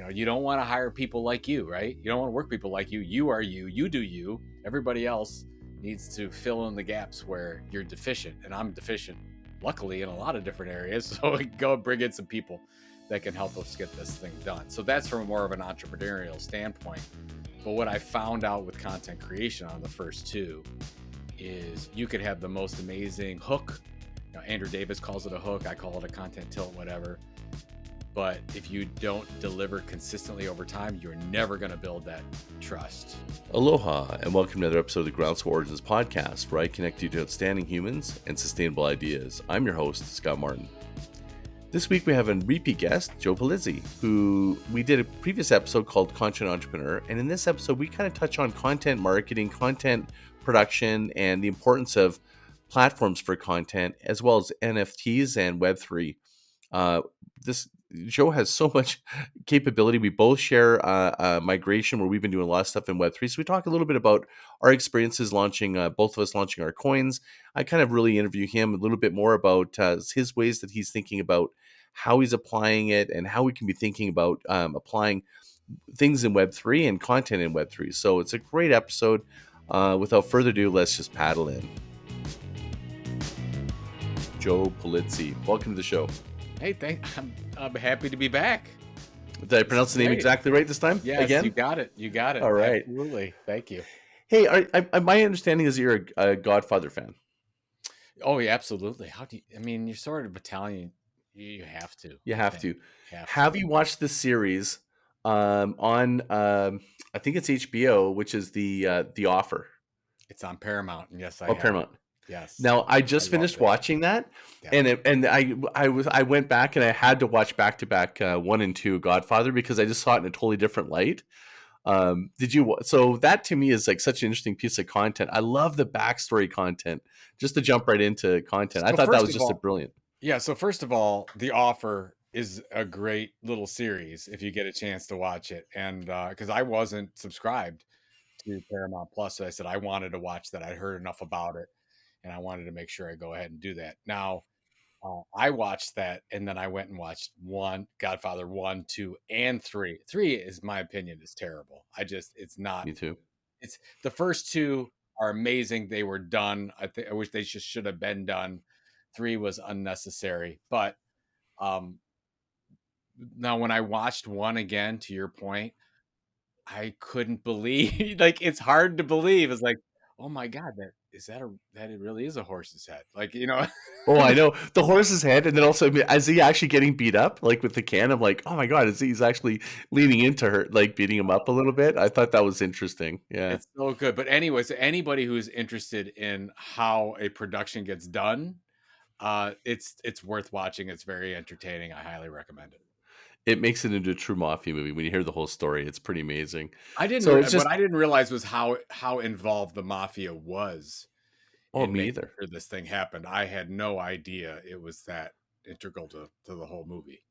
you don't want to hire people like you, right? You don't want to work people like you. You are you. You do you. Everybody else needs to fill in the gaps where you're deficient, and I'm deficient, luckily, in a lot of different areas. So go bring in some people that can help us get this thing done. So that's from more of an entrepreneurial standpoint. But what I found out with content creation on the first two is you could have the most amazing hook. Andrew Davis calls it a hook. I call it a content tilt, whatever. But if you don't deliver consistently over time, you're never going to build that trust. Aloha, and welcome to another episode of the Groundswell Origins Podcast, where I connect you to outstanding humans and sustainable ideas. I'm your host, Scott Martin. This week we have a repeat guest, Joe Pulizzi, who we did a previous episode called Content Entrepreneur. And in this episode, we kind of touch on content marketing, content production, and the importance of platforms for content, as well as NFTs and Web3. This Joe has so much capability. We both share migration where we've been doing a lot of stuff in Web3. So we talk a little bit about our experiences launching, both of us launching our coins. I kind of really interview him a little bit more about his ways that he's thinking about how he's applying it and how we can be thinking about applying things in Web3 and content in Web3. So it's a great episode. Without further ado, let's just paddle in. Joe Pulizzi, welcome to the show. Hey, I'm happy to be back. Did I pronounce the name exactly right this time? Yes, again? You got it. All right. Absolutely. Thank you. Hey, my understanding is you're a Godfather fan. Oh, yeah, absolutely. You're sort of Italian. You have to. You have to. Have you watched the series on, I think it's HBO, which is The Offer? It's on Paramount. And yes, I have. Paramount. Yes. Now I just finished watching that, and I went back and I had to watch back to back 1 and 2 Godfather because I just saw it in a totally different light. So that to me is like such an interesting piece of content. I love the backstory content. Just to jump right into content, I thought that was just a brilliant. Yeah. So first of all, The Offer is a great little series if you get a chance to watch it, and because I wasn't subscribed to Paramount Plus, so I said I wanted to watch that. I heard enough about it. And I wanted to make sure I go ahead and do that. Now, I watched that, and then I went and watched Godfather 1, 2, and 3. 3, is my opinion, is terrible. It's not. Me too. It's the first 2 are amazing. They were done. I wish they just should have been done. 3 was unnecessary. But now when I watched 1 again, to your point, I couldn't believe. Like, it's hard to believe. It's like, oh my God, that it really is a horse's head. Like, Oh, I know. The horse's head, and then also as he actually getting beat up, like with the can, I'm like, oh my God, he's actually leaning into her, like beating him up a little bit. I thought that was interesting. Yeah. It's so good. But anyways, anybody who's interested in how a production gets done, it's worth watching. It's very entertaining. I highly recommend it. It makes it into a true mafia movie. When you hear the whole story, it's pretty amazing. What I didn't realize was how involved the mafia was. Oh, me either. Sure this thing happened. I had no idea it was that integral to the whole movie.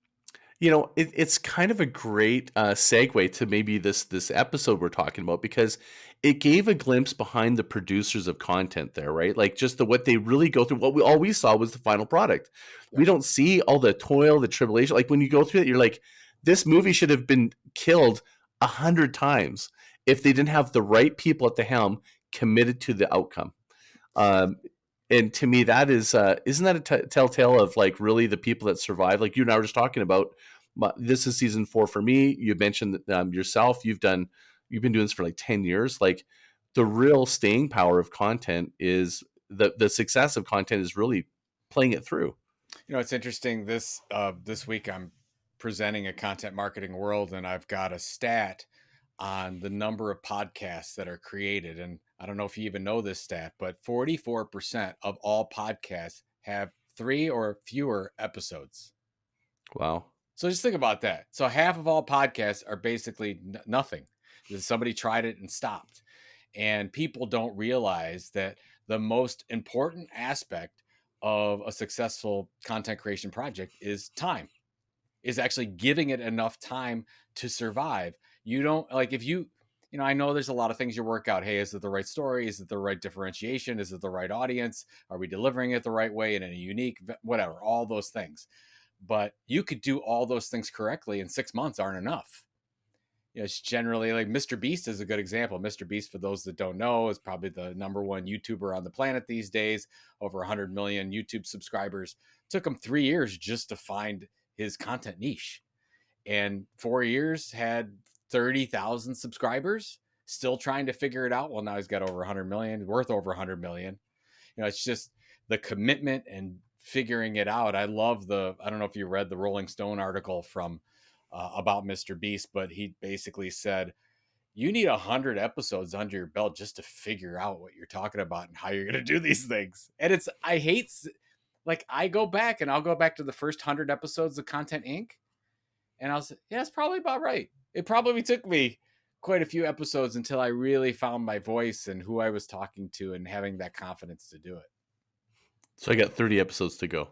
It's kind of a great segue to maybe this episode we're talking about, because it gave a glimpse behind the producers of content there, right? Like just what they really go through. All we saw was the final product. Yeah. We don't see all the toil, the tribulation. Like when you go through it, you're like, this movie should have been killed 100 times if they didn't have the right people at the helm committed to the outcome. And to me, that is, isn't that a telltale of like really the people that survive? Like you and I were just talking about, this is season 4 for me. You mentioned that yourself, you've been doing this for like 10 years. Like the real staying power of content is the success of content is really playing it through. It's interesting. This week I'm presenting a content marketing world, and I've got a stat on the number of podcasts that are created. And I don't know if you even know this stat, but 44% of all podcasts have 3 or fewer episodes. Wow. So just think about that. So half of all podcasts are basically nothing. Somebody tried it and stopped. And people don't realize that the most important aspect of a successful content creation project is time, is actually giving it enough time to survive. You don't like if you I know there's a lot of things you work out. Hey, is it the right story? Is it the right differentiation? Is it the right audience? Are we delivering it the right way and in a unique, whatever, all those things. But you could do all those things correctly, and 6 months aren't enough. it's generally like Mr. Beast is a good example. Mr. Beast, for those that don't know, is probably the number one YouTuber on the planet these days, over 100 million YouTube subscribers. Took him 3 years just to find his content niche, and 4 years had 30,000 subscribers, still trying to figure it out. Well, now he's got over 100 million, worth over 100 million. It's just the commitment and figuring it out. I love I don't know if you read the Rolling Stone article from about Mr. Beast, but he basically said, you need 100 episodes under your belt just to figure out what you're talking about and how you're going to do these things. And I hate, like, I'll go back to the first 100 episodes of Content Inc. And I'll say, yeah, it's probably about right. It probably took me quite a few episodes until I really found my voice and who I was talking to and having that confidence to do it. So I got 30 episodes to go.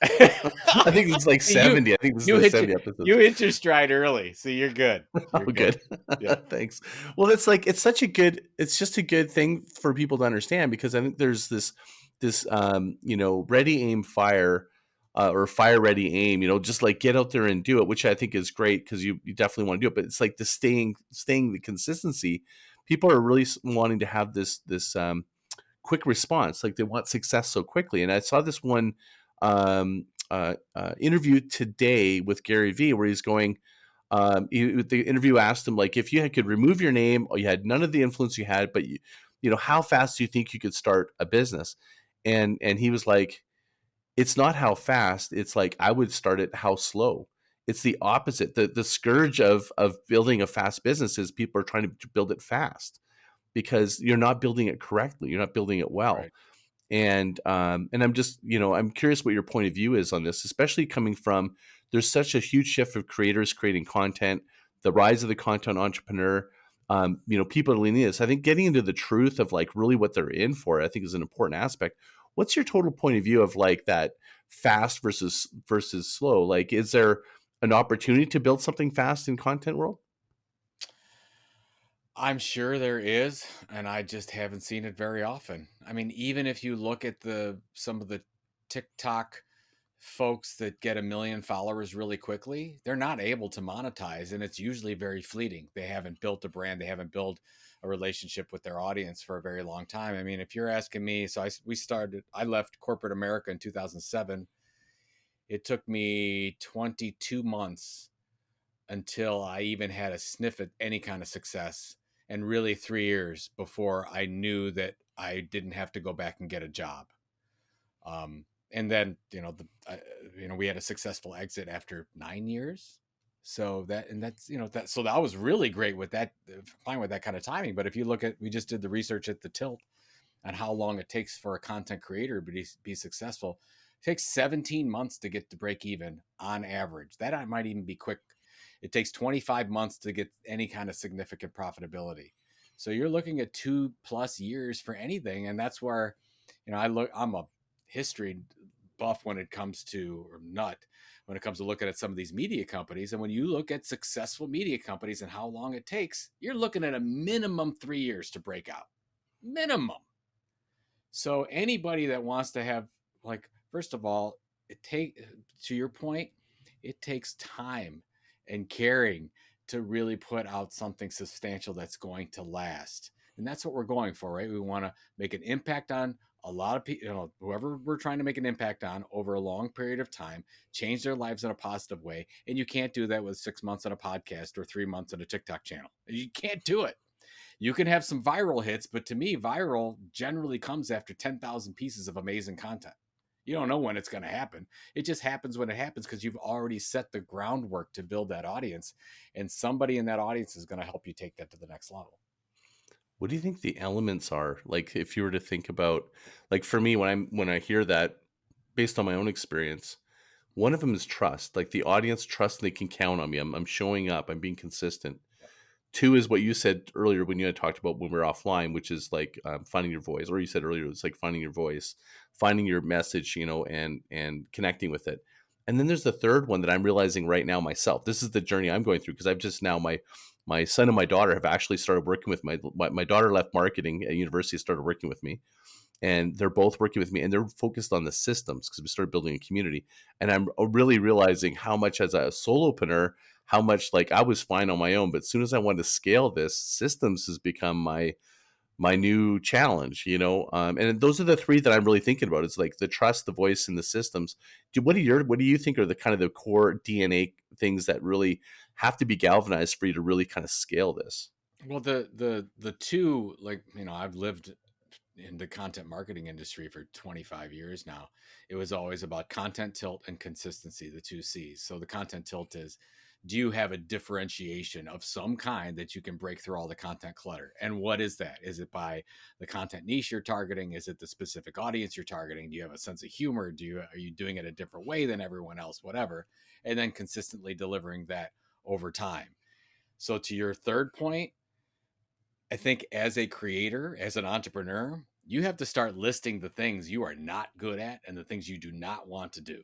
I think it's like 70. I think this is 70 episodes. You hit your stride early, so you're good. You're good. Yeah, thanks. Well, it's just a good thing for people to understand, because I think there's this ready, aim, fire, or fire, ready, aim, just like get out there and do it, which I think is great because you definitely want to do it. But it's like the staying the consistency. People are really wanting to have this quick response. Like they want success so quickly. And I saw this one interview today with Gary Vee where he's going, the interview asked him, like, if you could remove your name or you had none of the influence you had, but how fast do you think you could start a business? And he was like, it's not how fast, it's like, I would start it how slow. It's the opposite. The scourge of building a fast business is people are trying to build it fast because you're not building it correctly. You're not building it well. Right. And I'm just, I'm curious what your point of view is on this, especially coming from, there's such a huge shift of creators creating content, the rise of the content entrepreneur, people are leaning this. I think getting into the truth of like really what they're in for, I think is an important aspect. What's your total point of view of like that fast versus slow? Like, is there an opportunity to build something fast in content world? I'm sure there is, and I just haven't seen it very often. I mean, even if you look at some of the TikTok folks that get 1 million followers really quickly, they're not able to monetize, and it's usually very fleeting. They haven't built a brand, they haven't built a relationship with their audience for a very long time. I mean, if you're asking me, I left corporate America in 2007. It took me 22 months until I even had a sniff at any kind of success, and really 3 years before I knew that I didn't have to go back and get a job. And then, we had a successful exit after 9 years. So that was really great with that, fine with that kind of timing. But if you look we just did the research at the Tilt on how long it takes for a content creator to be successful. It takes 17 months to get to break even on average. That might even be quick. It takes 25 months to get any kind of significant profitability. So you're looking at 2+ years for anything. And that's where, I'm a history buff when it comes to looking at some of these media companies. And when you look at successful media companies and how long it takes, you're looking at a minimum 3 years to break out. Minimum. So anybody that wants to have, like, first of all, to your point, it takes time and caring to really put out something substantial that's going to last. And that's what we're going for, right? We want to make an impact on a lot of people, whoever we're trying to make an impact on over a long period of time, change their lives in a positive way. And you can't do that with 6 months on a podcast or 3 months on a TikTok channel. You can't do it. You can have some viral hits, but to me, viral generally comes after 10,000 pieces of amazing content. You don't know when it's going to happen. It just happens when it happens because you've already set the groundwork to build that audience, and somebody in that audience is going to help you take that to the next level. What do you think the elements are? Like, if you were to think about, like, for me, when I hear that, based on my own experience, one of them is trust. Like, the audience trusts they can count on me. I'm showing up. I'm being consistent. Yep. 2 is what you said earlier when you had talked about when we were offline, which is like finding your voice. Or you said earlier, it's like finding your voice, finding your message, and connecting with it. And then there's the third one that I'm realizing right now myself. This is the journey I'm going through because I've just now, my son and my daughter have actually started working with my daughter left marketing at university, started working with me. and they're both working with me, and they're focused on the systems because we started building a community. And I'm really realizing how much, as a solopreneur, how much like I was fine on my own, but as soon as I wanted to scale this, systems has become my new challenge, and those are the three that I'm really thinking about. It's like the trust, the voice, and the systems. What do you think are the kind of the core DNA things that really have to be galvanized for you to really kind of scale this? Well, the two, like, I've lived in the content marketing industry for 25 years now. It was always about content tilt and consistency, the two C's. So the content tilt is, do you have a differentiation of some kind that you can break through all the content clutter? And what is that? Is it by the content niche you're targeting? Is it the specific audience you're targeting? Do you have a sense of humor? Are you doing it a different way than everyone else? Whatever. And then consistently delivering that over time. So to your third point, I think as a creator, as an entrepreneur, you have to start listing the things you are not good at and the things you do not want to do.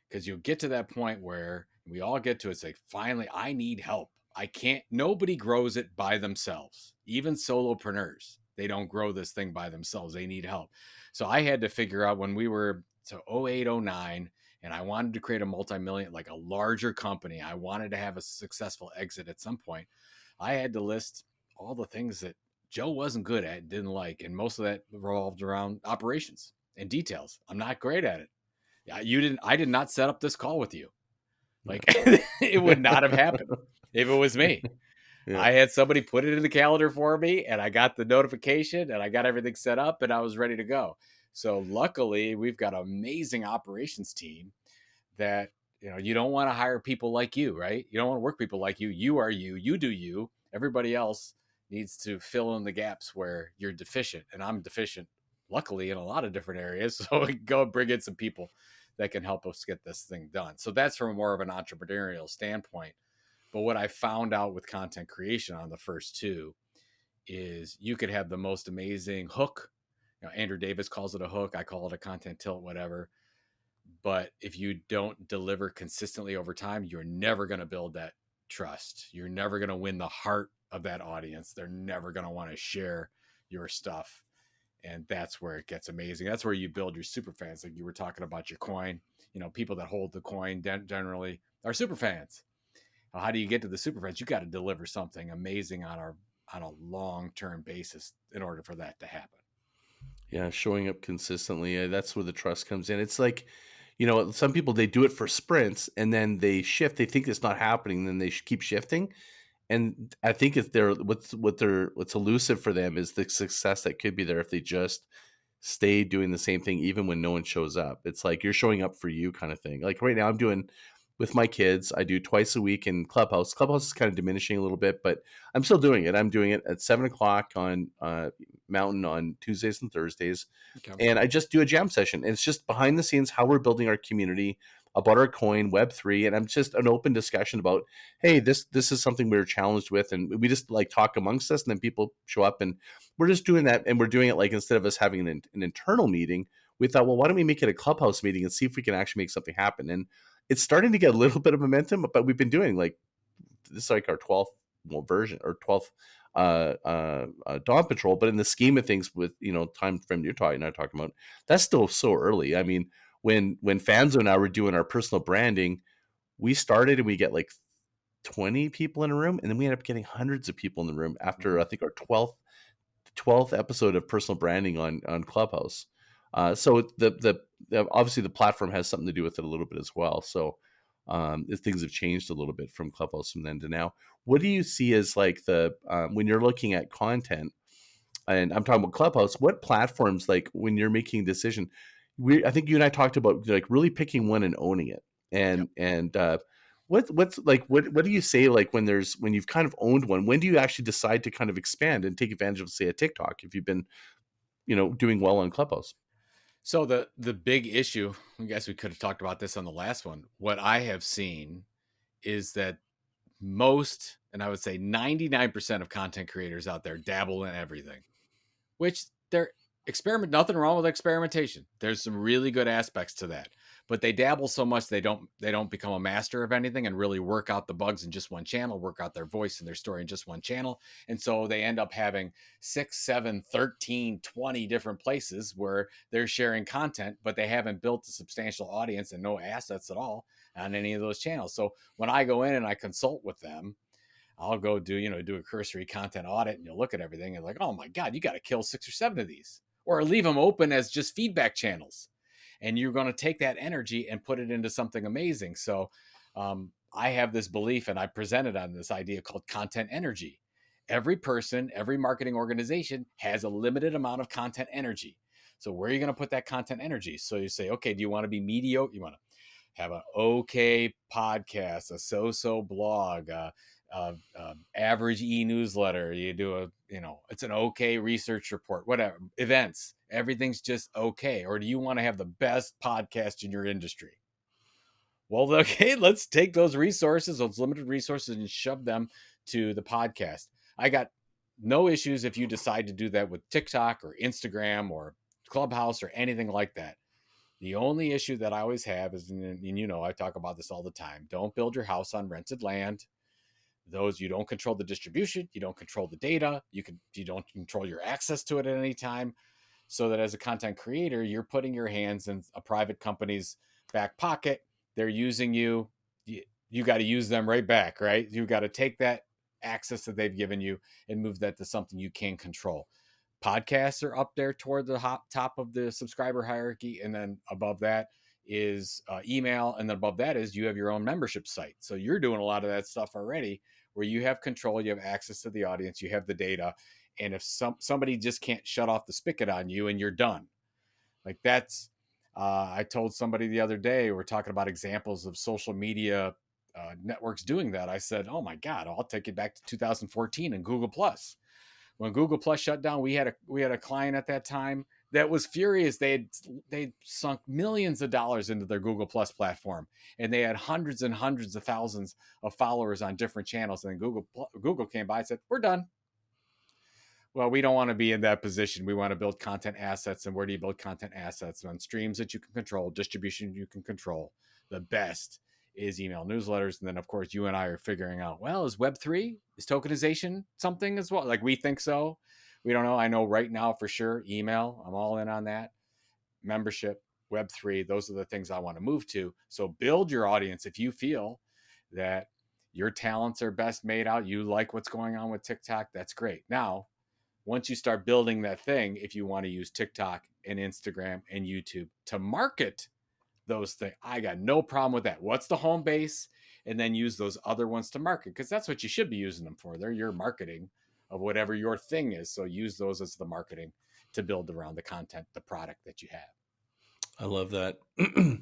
Because you'll get to that point where we all get to, it's like, finally, I need help. I can't, nobody grows it by themselves. Even solopreneurs, they don't grow this thing by themselves. They need help. So I had to figure out when we were, so 08, 09, and I wanted to create a multi-million, like a larger company. I wanted to have a successful exit at some point. I had to list all the things that Joe wasn't good at, didn't like, and most of that revolved around operations and details. I'm not great at it. Yeah, I did not set up this call with you. Like, it would not have happened if it was me. Yeah. I had somebody put it in the calendar for me, and I got the notification, and I got everything set up, and I was ready to go. So luckily, we've got an amazing operations team that, you don't want to hire people like you, right? You don't want to work people like you. You are you. You do you. Everybody else needs to fill in the gaps where you're deficient, and I'm deficient, luckily, in a lot of different areas. So we can go bring in some people that can help us get this thing done. So that's from more of an entrepreneurial standpoint. But what I found out with content creation on the first two is you could have the most amazing hook. Andrew Davis calls it a hook. I call it a content tilt, whatever. But if you don't deliver consistently over time, you're never going to build that trust. You're never going to win the heart of that audience. They're never going to want to share your stuff. And that's where it gets amazing. That's where you build your super fans. Like you were talking about your coin, people that hold the coin generally are super fans. How do you get to the super fans? You got to deliver something amazing on a long-term basis in order for that to happen. Yeah, showing up consistently. That's where the trust comes in. It's like, some people, they do it for sprints and then they shift. They think it's not happening, then they keep shifting. And I think it's what's elusive for them is the success that could be there if they just stay doing the same thing even when no one shows up. It's like you're showing up for you kind of thing. Like right now I'm doing with my kids, I do twice a week in Clubhouse. Clubhouse is kind of diminishing a little bit, but I'm still doing it. I'm doing it at 7 o'clock on Mountain on Tuesdays and Thursdays. Okay. And I just do a jam session. And it's just behind the scenes how we're building our community about our coin, Web3. And I'm just an open discussion about, hey, this is something we were challenged with. And we just like talk amongst us, and then people show up, and we're just doing that. And we're doing it like, instead of us having an internal meeting, we thought, well, why don't we make it a Clubhouse meeting and see if we can actually make something happen? And it's starting to get a little bit of momentum, but we've been doing like, this is like our 12th version or 12th Dawn Patrol. But in the scheme of things, with time frame you're talking about, that's still so early. I mean, when Fanzo and I were doing our personal branding, we started and we get like 20 people in a room, and then we ended up getting hundreds of people in the room after I think our 12th episode of personal branding on Clubhouse. So the obviously the platform has something to do with it a little bit as well. So things have changed a little bit from Clubhouse from then to now. What do you see as like the when you're looking at content, and I'm talking about Clubhouse, what platforms, like when you're making a decision, I think you and I talked about like really picking one and owning it, Yep. and what's like what do you say, like when you've kind of owned one, when do you actually decide to kind of expand and take advantage of, say, a TikTok if you've been doing well on Clubhouse? So the big issue, I guess we could have talked about this on the last one. What I have seen is that most, and I would say 99% of content creators out there dabble in everything, which they're nothing wrong with experimentation. There's some really good aspects to that. but they dabble so much they don't become a master of anything and really work out the bugs in just one channel, work out their voice and their story in just one channel. And so they end up having 6, 7, 13, 20 different places where they're sharing content, but they haven't built a substantial audience and no assets at all on any of those channels. So when I go in and I consult with them, I'll go do a cursory content audit, and you'll look at everything and like, oh my God, you got to kill 6 or 7 of these, or leave them open as just feedback channels. And you're going to take that energy and put it into something amazing. So I have this belief, and I presented on this idea called content energy. Every person, every marketing organization has a limited amount of content energy. So where are you going to put that content energy? So you say, okay, do you want to be mediocre? You want to have an okay podcast, a so-so blog, average e-newsletter. You do it's an okay research report, whatever, events, everything's just okay. Or do you want to have the best podcast in your industry? Well, okay, let's take those resources, those limited resources, and shove them to the podcast. I got no issues if you decide to do that with TikTok or Instagram or Clubhouse or anything like that. The only issue that I always have is, and I talk about this all the time, don't build your house on rented land. You don't control the distribution, you don't control the data, you don't control your access to it at any time. So that as a content creator, you're putting your hands in a private company's back pocket. They're using you. You got to use them right back, right? You got to take that access that they've given you and move that to something you can control. Podcasts are up there toward the top of the subscriber hierarchy, and then above that is email, and then above that is you have your own membership site. So you're doing a lot of that stuff already, where you have control, you have access to the audience, you have the data, and if somebody just can't shut off the spigot on you, and you're done. Like that's I told somebody the other day, we're talking about examples of social media networks doing that. I said, oh my God, I'll take it back to 2014 and Google Plus. When Google Plus shut down, we had a client at that time that was furious. They'd sunk millions of dollars into their Google Plus platform, and they had hundreds and hundreds of thousands of followers on different channels. And Google came by and said, we're done. Well, we don't want to be in that position. We want to build content assets. And where do you build content assets? On streams that you can control, distribution you can control. The best is email newsletters. And then, of course, you and I are figuring out, well, is Web3, is tokenization something as well? Like, we think so. We don't know. I know right now for sure, email, I'm all in on that. Membership, Web3, those are the things I want to move to. So build your audience. If you feel that your talents are best made out, you like what's going on with TikTok, that's great. Now, once you start building that thing, if you want to use TikTok and Instagram and YouTube to market those things, I got no problem with that. What's the home base? And then use those other ones to market, because that's what you should be using them for. They're your marketing of whatever your thing is. So use those as the marketing to build around the content, the product that you have. I love that. I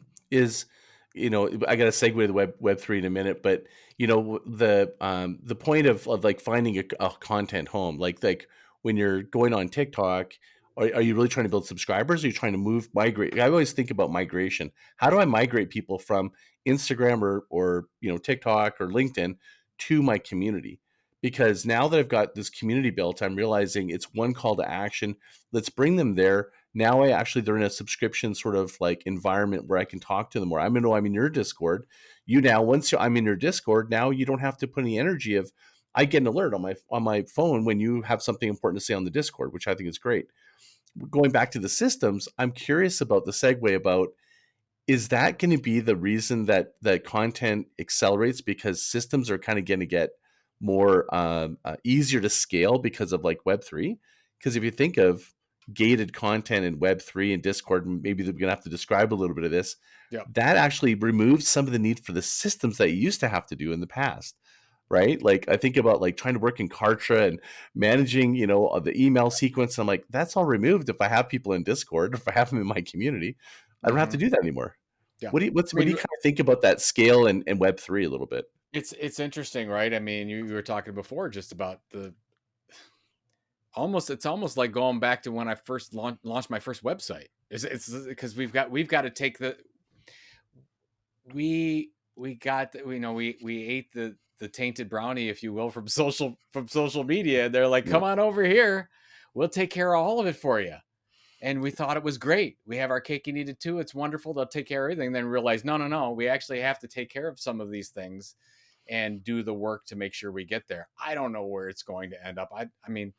got to segue to the Web3 in a minute, but the point of like finding a content home, like when you're going on TikTok, are you really trying to build subscribers? Or are you trying to migrate? I always think about migration. How do I migrate people from Instagram or TikTok or LinkedIn to my community? Because now that I've got this community built, I'm realizing it's one call to action. Let's bring them there. Now they're in a subscription sort of like environment where I can talk to them more. I'm in your Discord. I'm in your Discord, now you don't have to put any energy of, I get an alert on my phone when you have something important to say on the Discord, which I think is great. Going back to the systems, I'm curious about the segue about, is that going to be the reason that content accelerates, because systems are kind of going to get more easier to scale because of like Web3? Because if you think of gated content in Web3 and Discord, maybe we're going to have to describe a little bit of this. Yep. That actually removes some of the need for the systems that you used to have to do in the past, right? Like I think about like trying to work in Kartra and managing, the email sequence. I'm like, that's all removed if I have people in Discord, if I have them in my community. I don't have to do that anymore. Yeah. What do you kind of think about that scale and Web3 a little bit? It's interesting, right? I mean, you were talking before just about it's almost like going back to when I first launched my first website. It's because we've got to take we ate the tainted brownie, if you will, from social media. They're like, come on over here, we'll take care of all of it for you. And we thought it was great. We have our cake and eat it too. It's wonderful. They'll take care of everything. Then realize, no. We actually have to take care of some of these things and do the work to make sure we get there. I don't know where it's going to end up. I mean,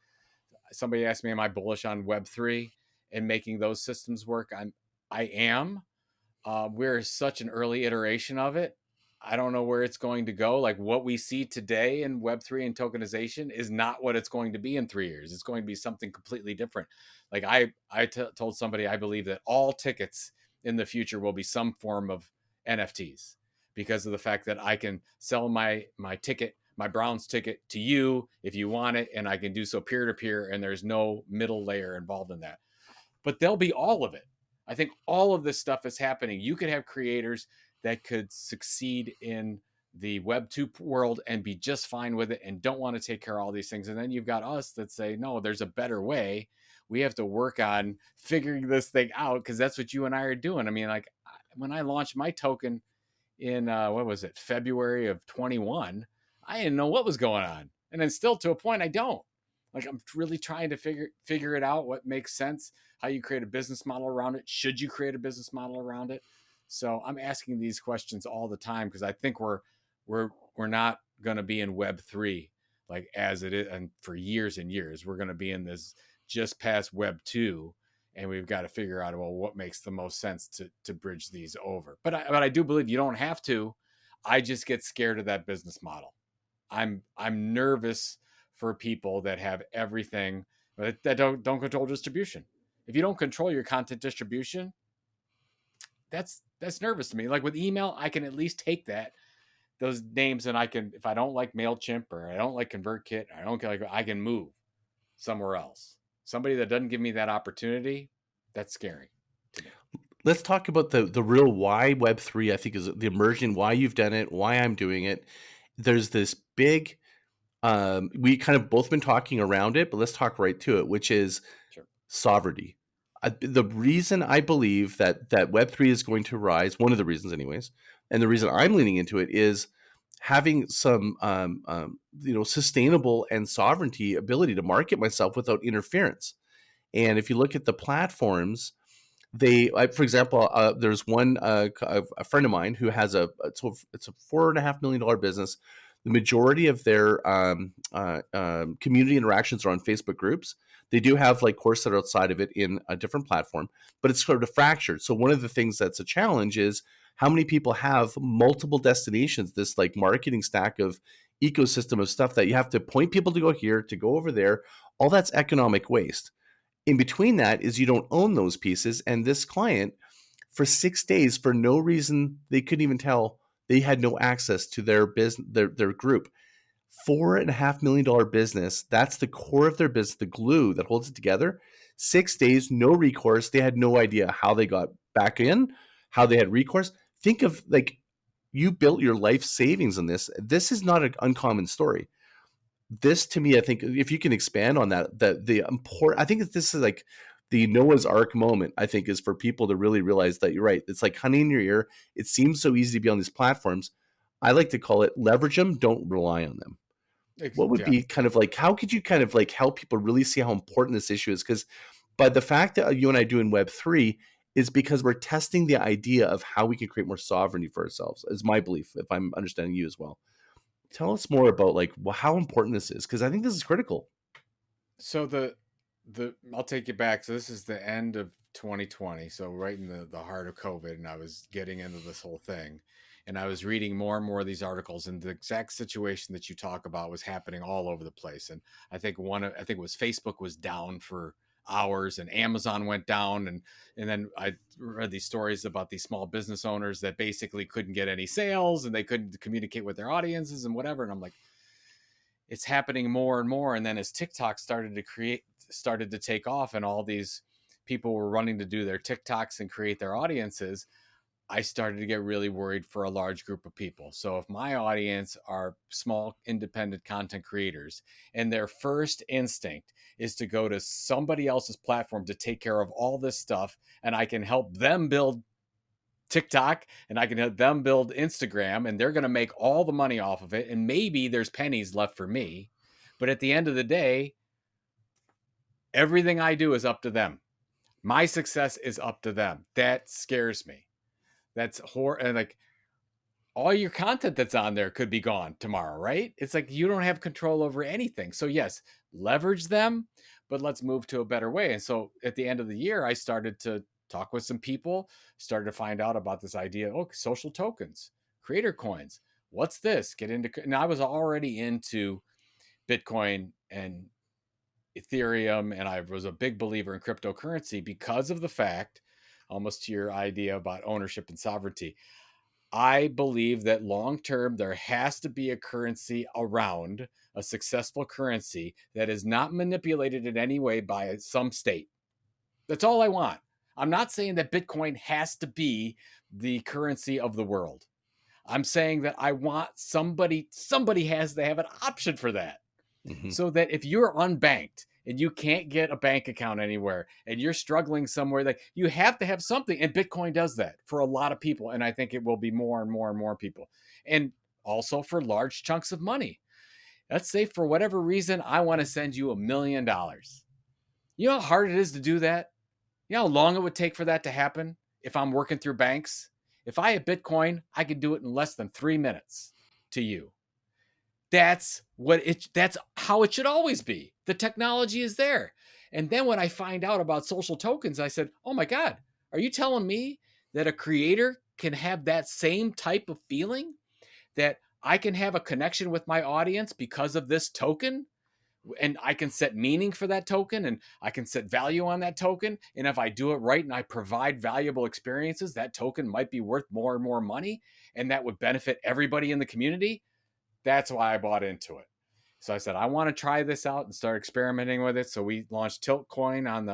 somebody asked me, am I bullish on Web3 and making those systems work? I am. We're such an early iteration of it. I don't know where it's going to go. Like what we see today in Web3 and tokenization is not what it's going to be in 3 years. It's going to be something completely different. Like told somebody, I believe that all tickets in the future will be some form of NFTs because of the fact that I can sell my ticket, my Browns ticket to you if you want it, and I can do so peer to peer, and there's no middle layer involved in that. But there'll be all of it. I think all of this stuff is happening. You could have creators that could succeed in the Web 2 world and be just fine with it and don't want to take care of all these things. And then you've got us that say, no, there's a better way. We have to work on figuring this thing out because that's what you and I are doing. I mean, like when I launched my token in, what was it, February of 21, I didn't know what was going on. And then still to a point, I don't. Like I'm really trying to figure it out, what makes sense, how you create a business model around it. Should you create a business model around it? So I'm asking these questions all the time because I think we're not going to be in Web3 like as it is, and for years and years we're going to be in this just past Web2, and we've got to figure out well what makes the most sense to bridge these over. But I do believe you don't have to. I just get scared of that business model. I'm nervous for people that have everything that don't control distribution. If you don't control your content distribution, that's nervous to me. Like with email, I can at least take those names and I can, if I don't like MailChimp or I don't like ConvertKit, I can move somewhere else. Somebody that doesn't give me that opportunity, that's scary to me. Let's talk about the real why Web3, I think, is the immersion, why you've done it, why I'm doing it. There's this big, we kind of both been talking around it, but let's talk right to it, which is Sure. sovereignty. The reason I believe that Web3 is going to rise, one of the reasons anyways, and the reason I'm leaning into it is having some sustainable and sovereignty ability to market myself without interference. And if you look at the platforms, for example, there's one a friend of mine who has it's a $4.5 million business. The majority of their community interactions are on Facebook groups. They do have like courses that are outside of it in a different platform, but it's sort of fractured. So one of the things that's a challenge is how many people have multiple destinations, this like marketing stack of ecosystem of stuff that you have to point people to go here, to go over there. All that's economic waste. In between that is you don't own those pieces. And this client, for 6 days, for no reason they couldn't even tell, they had no access to their business, their group. $4.5 million business. That's the core of their business, the glue that holds it together. 6 days, no recourse. They had no idea how they got back in, how they had recourse. Think of like you built your life savings on this. This is not an uncommon story. This to me, I think if you can expand on that, the important, I think this is like the Noah's Ark moment, I think, is for people to really realize that you're right. It's like honey in your ear. It seems so easy to be on these platforms. I like to call it leverage them, don't rely on them. What would be kind of like, how could you kind of like help people really see how important this issue is? Because by the fact that you and I do in Web3 is because we're testing the idea of how we can create more sovereignty for ourselves, is my belief, if I'm understanding you as well. Tell us more about like how important this is, because I think this is critical. So I'll take you back. So this is the end of 2020. So right in the heart of COVID, and I was getting into this whole thing, and I was reading more and more of these articles, and the exact situation that you talk about was happening all over the place. And I think it was Facebook was down for hours, and Amazon went down, and then I read these stories about these small business owners that basically couldn't get any sales, and they couldn't communicate with their audiences and whatever. And I'm like, it's happening more and more. And then as TikTok started to take off, and all these people were running to do their TikToks and create their audiences, I started to get really worried for a large group of people. So if my audience are small independent content creators and their first instinct is to go to somebody else's platform to take care of all this stuff, and I can help them build TikTok and I can help them build Instagram, and they're going to make all the money off of it, and maybe there's pennies left for me, but at the end of the day, everything I do is up to them. My success is up to them. That scares me. That's and like all your content that's on there could be gone tomorrow, right? It's like you don't have control over anything. So yes, leverage them, but let's move to a better way. And so at the end of the year, I started to talk with some people, started to find out about this idea, oh, social tokens, creator coins. What's this? Get into, and I was already into Bitcoin and Ethereum, and I was a big believer in cryptocurrency because of the fact, almost to your idea about ownership and sovereignty. I believe that long term, there has to be a currency around, a successful currency that is not manipulated in any way by some state. That's all I want. I'm not saying that Bitcoin has to be the currency of the world. I'm saying that I want somebody has to have an option for that. Mm-hmm. So that if you're unbanked and you can't get a bank account anywhere and you're struggling somewhere, that you have to have something. And Bitcoin does that for a lot of people. And I think it will be more and more and more people. And also for large chunks of money. Let's say for whatever reason, I want to send you $1 million. You know how hard it is to do that? You know how long it would take for that to happen if I'm working through banks? If I had Bitcoin, I could do it in less than 3 minutes to you. That's how it should always be. The technology is there. And then when I find out about social tokens, I said, oh my God, are you telling me that a creator can have that same type of feeling? That I can have a connection with my audience because of this token? And I can set meaning for that token, and I can set value on that token. And if I do it right and I provide valuable experiences, that token might be worth more and more money. And that would benefit everybody in the community. That's why I bought into it. So I said, I want to try this out and start experimenting with it. So we launched Tiltcoin on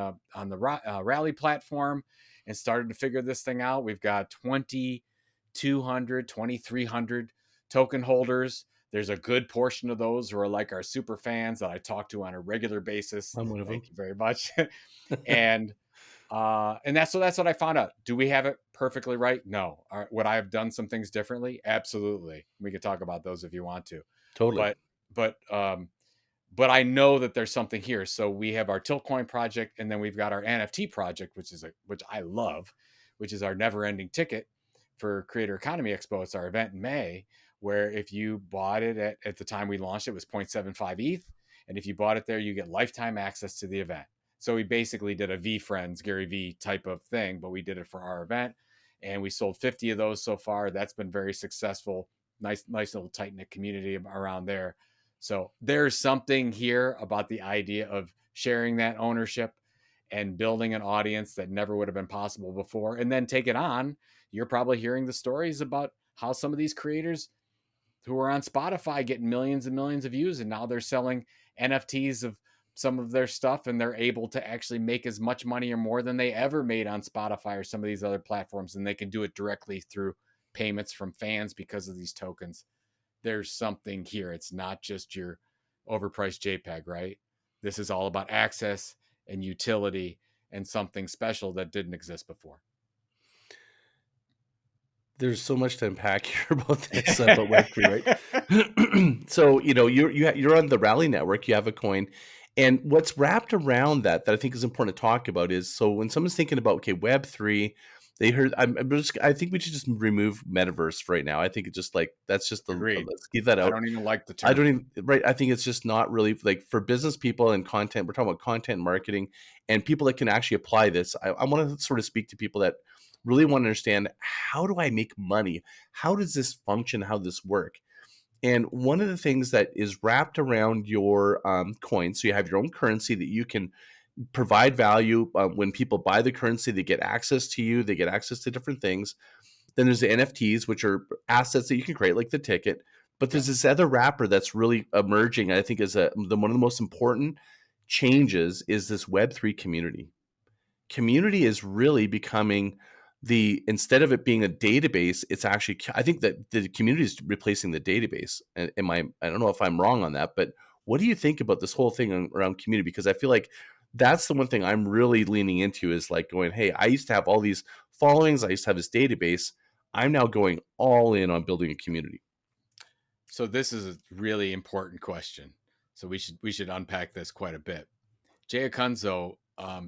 the Rally platform and started to figure this thing out. We've got 2,200, 2,300 token holders. There's a good portion of those who are like our super fans that I talk to on a regular basis. I'm one of them. Thank you very much. And that's what I found out. Do we have it perfectly right? No. Would I have done some things differently? Absolutely. We could talk about those if you want to. Totally. But I know that there's something here. So we have our Tiltcoin project, and then we've got our NFT project, which I love, which is our never-ending ticket for Creator Economy Expo. It's our event in May, where if you bought it at the time we launched it was 0.75 ETH, and if you bought it there, you get lifetime access to the event. So we basically did a VFriends, Gary V type of thing, but we did it for our event, and we sold 50 of those so far. That's been very successful. Nice little tight knit community around there. So there's something here about the idea of sharing that ownership and building an audience that never would have been possible before. And then take it on. You're probably hearing the stories about how some of these creators who are on Spotify getting millions and millions of views, and now they're selling NFTs of some of their stuff, and they're able to actually make as much money or more than they ever made on Spotify or some of these other platforms. And they can do it directly through payments from fans because of these tokens. There's something here. It's not just your overpriced JPEG, right? This is all about access and utility and something special that didn't exist before. There's so much to unpack here about this, about Web3, right? So, you're on the Rally Network, you have a coin, and what's wrapped around that I think is important to talk about is, so when someone's thinking about, okay, Web3, they heard, I think we should just remove metaverse right now. I think it's just like, that's just let's keep that out. I don't even like the term. I think it's just not really, like, for business people and content. We're talking about content and marketing and people that can actually apply this. I want to sort of speak to people that really want to understand, how do I make money? How does this function? How does this work? And one of the things that is wrapped around your coin, so you have your own currency that you can provide value. When people buy the currency, they get access to you, they get access to different things. Then there's the NFTs, which are assets that you can create, like the ticket. But there's this other wrapper that's really emerging, I think is one of the most important changes, is this Web3 community. Community is really becoming instead of it being a database, it's actually, I think that the community is replacing the database. And I don't know if I'm wrong on that, but what do you think about this whole thing around community? Because I feel like that's the one thing I'm really leaning into, is like going, hey, I used to have all these followings, I used to have this database. I'm now going all in on building a community. So this is a really important question. So we should unpack this quite a bit. Jay Acunzo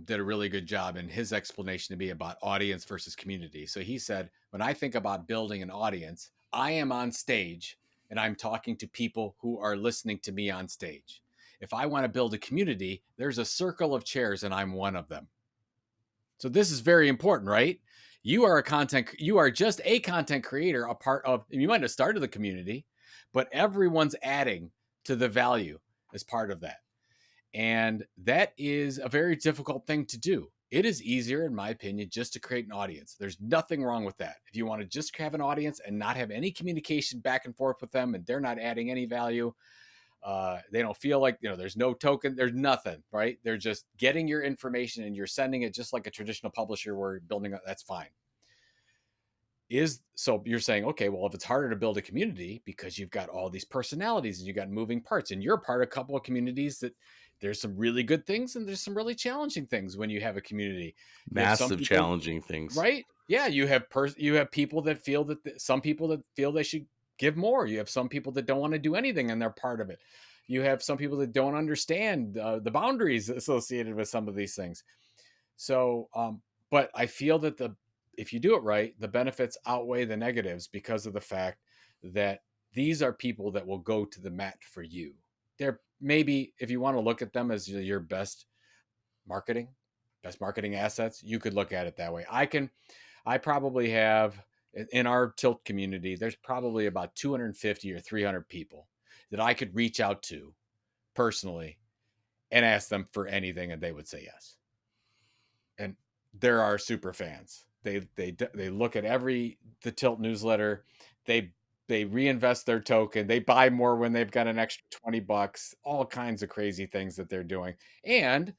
did a really good job in his explanation to me about audience versus community. So he said, when I think about building an audience, I am on stage and I'm talking to people who are listening to me on stage. If I want to build a community, there's a circle of chairs and I'm one of them. So this is very important, right? You are just a content creator, a part of, you might have started the community, but everyone's adding to the value as part of that. And that is a very difficult thing to do. It is easier, in my opinion, just to create an audience. There's nothing wrong with that. If you want to just have an audience and not have any communication back and forth with them, and they're not adding any value, they don't feel like, there's no token, there's nothing, right? They're just getting your information and you're sending it just like a traditional publisher where you're building, that's fine. So you're saying, okay, well, if it's harder to build a community because you've got all these personalities and you've got moving parts and you're part of a couple of communities that there's some really good things and there's some really challenging things when you have a community. Massive challenging things. Right? Yeah. You have people that feel that some people that feel they should give more. You have some people that don't want to do anything and they're part of it. You have some people that don't understand the boundaries associated with some of these things. So, but I feel that if you do it right, the benefits outweigh the negatives because of the fact that these are people that will go to the mat for you. They're maybe, if you want to look at them as your best marketing assets, you could look at it that way. I probably have in our Tilt community, there's probably about 250 or 300 people that I could reach out to personally and ask them for anything and they would say yes. And there are super fans. They look at the Tilt newsletter. They reinvest their token. They buy more when they've got an extra $20, all kinds of crazy things that they're doing. And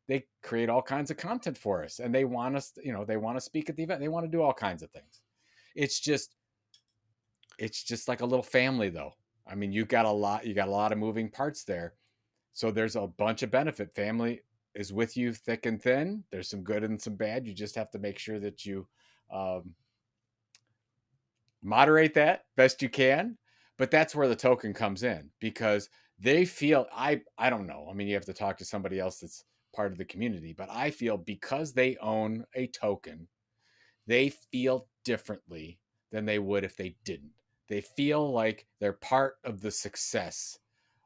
they create all kinds of content for us. And they want us, they want to speak at the event. They want to do all kinds of things. It's just like a little family though. I mean, you got a lot of moving parts there. So there's a bunch of benefit. Family is with you thick and thin. There's some good and some bad. You just have to make sure that you moderate that best you can. But that's where the token comes in because they feel, I don't know. I mean, you have to talk to somebody else that's part of the community, but I feel because they own a token, they feel differently than they would if they didn't. They feel like they're part of the success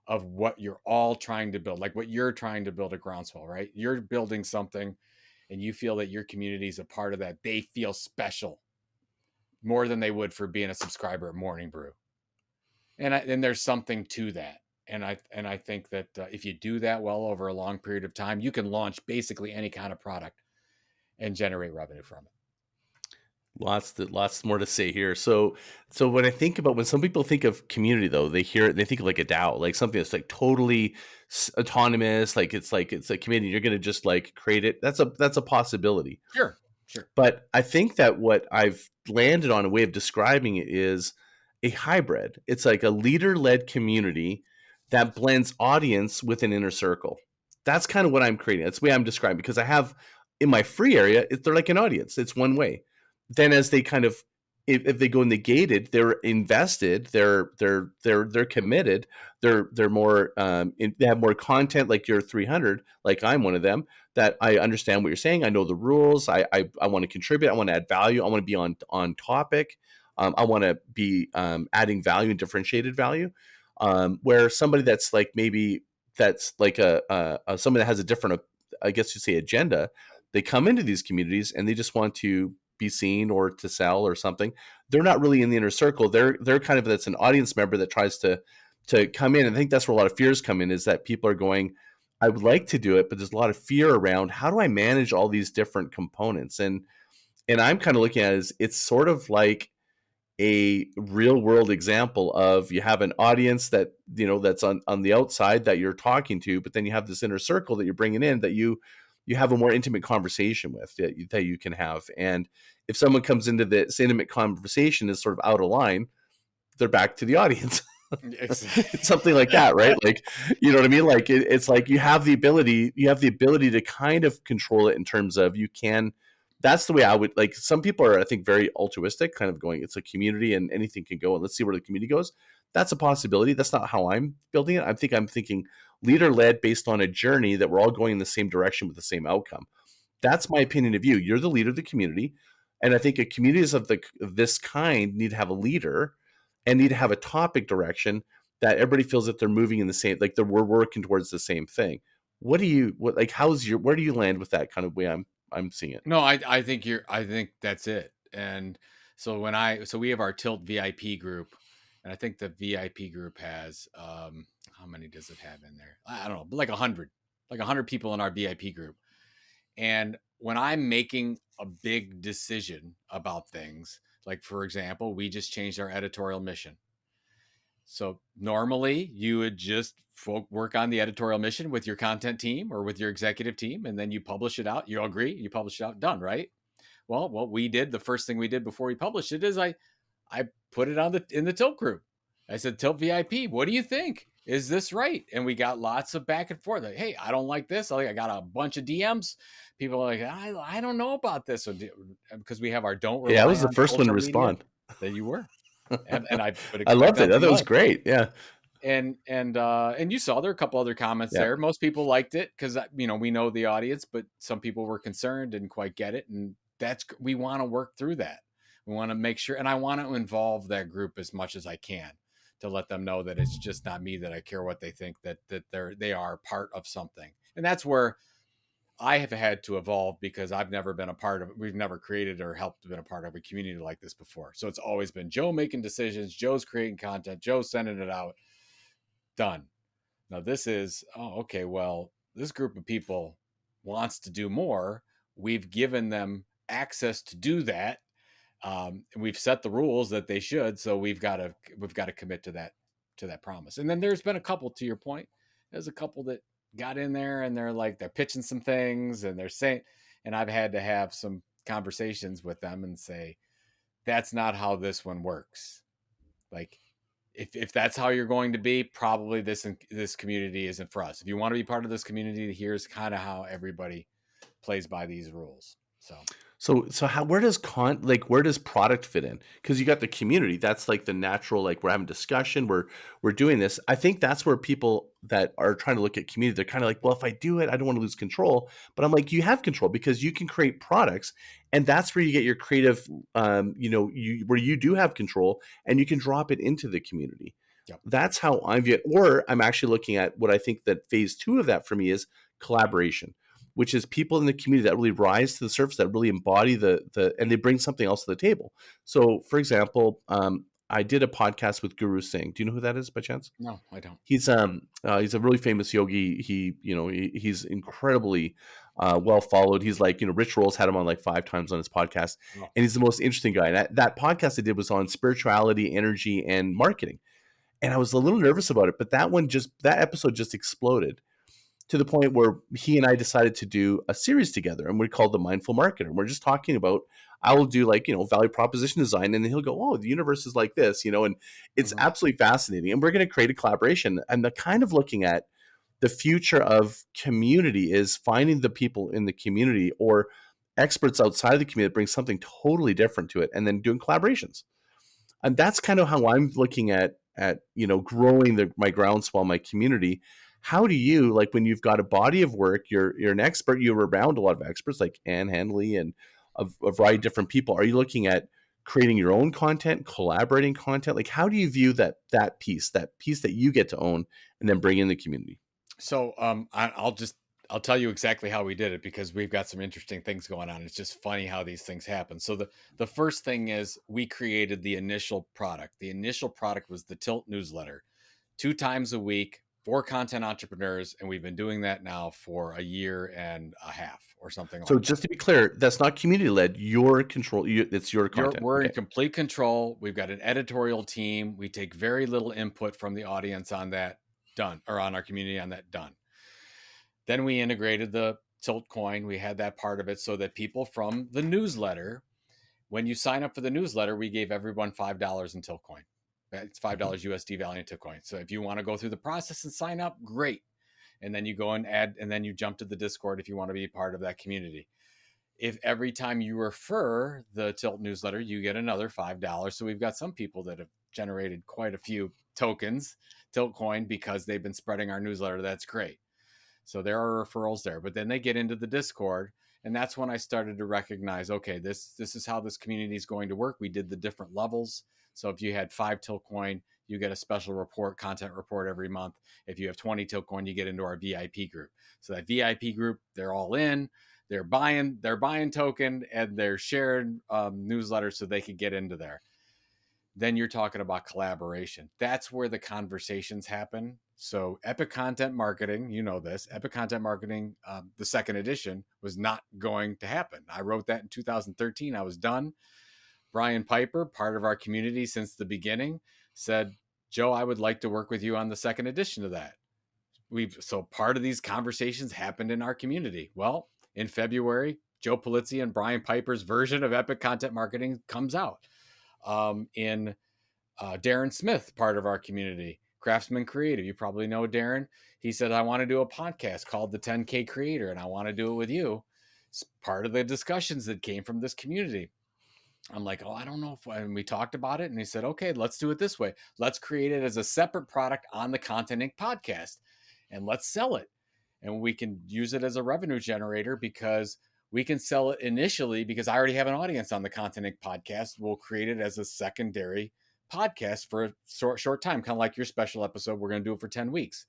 of what you're all trying to build, like what you're trying to build at Groundswell, right? You're building something and you feel that your community is a part of that. They feel special more than they would for being a subscriber at Morning Brew. And there's something to that. And I think that if you do that well over a long period of time, you can launch basically any kind of product and generate revenue from it. Lots more to say here. So when some people think of community though, they think of like a DAO, like something that's like totally autonomous, like it's a community. You're going to just like create it. That's a possibility. Sure. But I think that what I've landed on a way of describing it is a hybrid. It's like a leader-led community that blends audience with an inner circle. That's kind of what I'm creating. That's the way I'm describing, because I have in my free area, they're like an audience. It's one way. Then as they kind of, if they go in the gated, they're invested, they're committed, they're more, they have more content, like your 300, like I'm one of them, that I understand what you're saying. I know the rules. I want to contribute. I want to add value. I want to be on topic. I want to be adding value and differentiated value. Where somebody that's like, maybe that's like somebody that has a different, I guess you'd say, agenda, they come into these communities and they just want to be seen or to sell or something. They're not really in the inner circle. They're kind of, that's an audience member that tries to come in. And I think that's where a lot of fears come in, is that people are going, I would like to do it, but there's a lot of fear around, how do I manage all these different components? And I'm kind of looking at it as, it's sort of like a real world example of, you have an audience that, that's on the outside that you're talking to, but then you have this inner circle that you're bringing in, that you have a more intimate conversation with, that you can have. And if someone comes into this intimate conversation is sort of out of line, they're back to the audience. It's something like that, right? Like, you know what I mean? Like it's like you have the ability to kind of control it in terms of, you can that's the way I would like. Some people are, I think, very altruistic, kind of going, it's a community and anything can go and let's see where the community goes. That's a possibility. That's not how I'm building it. I'm thinking leader led based on a journey that we're all going in the same direction with the same outcome. That's my opinion of you. You're the leader of the community. And I think a communities of this kind need to have a leader and need to have a topic direction that everybody feels that they're moving in the same, like we're working towards the same thing. What do you, what, like, where do you land with that kind of way I'm seeing it? No, I think that's it. And so so we have our Tilt VIP group, and I think the VIP group has, how many does it have in there? I don't know, but like 100 people in our VIP group. And when I'm making a big decision about things, like for example, we just changed our editorial mission. So normally you would just work on the editorial mission with your content team or with your executive team, and then you publish it out. You agree, you publish it out, done, right? Well, what we did, the first thing we did before we published it is I put it on in the Tilt group. I said, Tilt VIP, what do you think? Is this right? And we got lots of back and forth. Like, hey, I don't like this. I got a bunch of DMs. People are like, I don't know about this. Because we have our don't rely Yeah, I was the on first one to social media. respond. That you were. And I would I loved it. that That was great. Yeah. And you saw there are a couple other comments Yeah. there. Most people liked it because we know the audience, but some people were concerned, didn't quite get it, and we want to work through that. We want to make sure, and I want to involve that group as much as I can to let them know that it's just not me, that I care what they think, that they are part of something. And that's where I have had to evolve, because I've never been a part of it. We've never created or helped been a part of a community like this before. So it's always been Joe making decisions, Joe's creating content, Joe's sending it out, done. Now this is, okay, well, this group of people wants to do more. We've given them access to do that. And we've set the rules that they should. So we've got to commit to that promise. And then there's been a couple, to your point, there's a couple that got in there and they're pitching some things and they're saying, and I've had to have some conversations with them and say, that's not how this one works. Like, if that's how you're going to be, probably this community isn't for us. If you want to be part of this community, here's kind of how everybody plays by these rules. So where does where does product fit in? Because you got the community, that's like the natural, like we're having discussion, we're doing this. I think that's where people that are trying to look at community, they're kind of like, well, if I do it, I don't want to lose control. But I'm like, you have control because you can create products, and that's where you get your creative, where you do have control, and you can drop it into the community. Yep. That's how I view it. Or I'm actually looking at what I think that phase 2 of that for me is collaboration, which is people in the community that really rise to the surface, that really embody and they bring something else to the table. So, for example, I did a podcast with Guru Singh. Do you know who that is by chance? No, I don't. He's a really famous yogi. He's incredibly well followed. He's like, Rich Roll's had him on like 5 times on his podcast, and he's the most interesting guy. And that podcast I did was on spirituality, energy, and marketing. And I was a little nervous about it, but that episode just exploded to the point where he and I decided to do a series together, and we called The Mindful Marketer. And we're just talking about, I will do value proposition design, and then he'll go, oh, the universe is like this, and it's absolutely fascinating. And we're going to create a collaboration. And the kind of looking at the future of community is finding the people in the community or experts outside of the community that bring something totally different to it, and then doing collaborations. And that's kind of how I'm looking at growing my Groundswell, my community. How do you, like, when you've got a body of work, you're an expert, you're around a lot of experts like Ann Handley and a variety of different people. Are you looking at creating your own content, collaborating content? Like, how do you view that piece that you get to own and then bring in the community? So I'll tell you exactly how we did it, because we've got some interesting things going on. It's just funny how these things happen. So the first thing is we created the initial product. The initial product was the Tilt newsletter, 2 times a week for content entrepreneurs. And we've been doing that now for a year and a half or something. So just to be clear, that's not community led. Your control. It's your content. We're in complete control. We've got an editorial team. We take very little input from the audience on that, done, or on our community on that, done. Then we integrated the Tilt coin. We had that part of it so that people from the newsletter, when you sign up for the newsletter, we gave everyone $5 in Tilt coin. It's $5 USD value in Tilt coin. So if you want to go through the process and sign up, great. And then you go and add, and then you jump to the Discord if you want to be part of that community. if every time you refer the Tilt newsletter, you get another $5. So we've got some people that have generated quite a few tokens, Tilt coin, because they've been spreading our newsletter. That's great. So there are referrals there, but then they get into the Discord, and that's when I started to recognize, okay, this is how this community is going to work. We did the different levels. So if you had 5 Tilt coin, you get a special report, content report every month. If you have 20 Tilt coin, you get into our VIP group. So that VIP group, they're all in. They're buying token, and they're sharing newsletters so they could get into there. Then you're talking about collaboration. That's where the conversations happen. So Epic Content Marketing, you know this, Epic Content Marketing, the second edition was not going to happen. I wrote that in 2013. I was done. Brian Piper, part of our community since the beginning, said, Joe, I would like to work with you on the second edition of that. So part of these conversations happened in our community. Well, in February, Joe Pulizzi and Brian Piper's version of Epic Content Marketing comes out. In Darren Smith, part of our community, Craftsman Creative. You probably know Darren. He said, I want to do a podcast called The 10K Creator, and I want to do it with you. It's part of the discussions that came from this community. I'm like, I don't know and we talked about it, and he said, okay, let's do it this way. Let's create it as a separate product on the Content Inc. podcast, and let's sell it. And we can use it as a revenue generator because we can sell it initially because I already have an audience on the Content Inc. podcast. We'll create it as a secondary podcast for a short time, kind of like your special episode. We're going to do it for 10 weeks.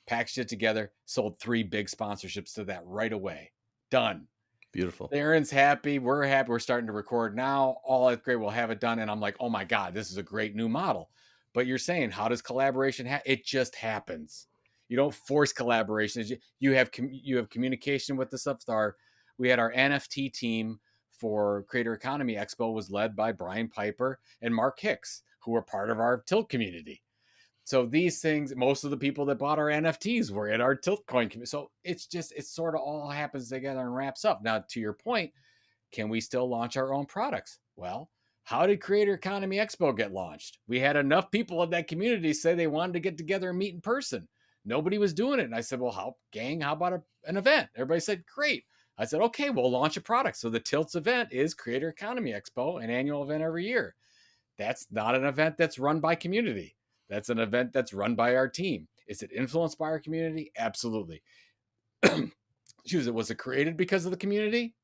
Packaged it together, sold 3 big sponsorships to that right away. Done. Beautiful. Aaron's happy. We're happy. We're starting to record now. All that's great. We'll have it done. And I'm like, oh my God, this is a great new model. But you're saying, how does collaboration happen? It just happens. You don't force collaboration. You have communication with the substar. We had our NFT team for Creator Economy Expo was led by Brian Piper and Mark Hicks, who were part of our Tilt community. So these things, most of the people that bought our NFTs were in our Tilt coin community. So it sort of all happens together and wraps up. Now, to your point, can we still launch our own products? Well, how did Creator Economy Expo get launched? We had enough people in that community say they wanted to get together and meet in person. Nobody was doing it. And I said, well, how about an event? Everybody said, great. I said, okay, we'll launch a product. So the Tilts event is Creator Economy Expo, an annual event every year. That's not an event that's run by community. That's an event that's run by our team. Is it influenced by our community? Absolutely. Was it created because of the community?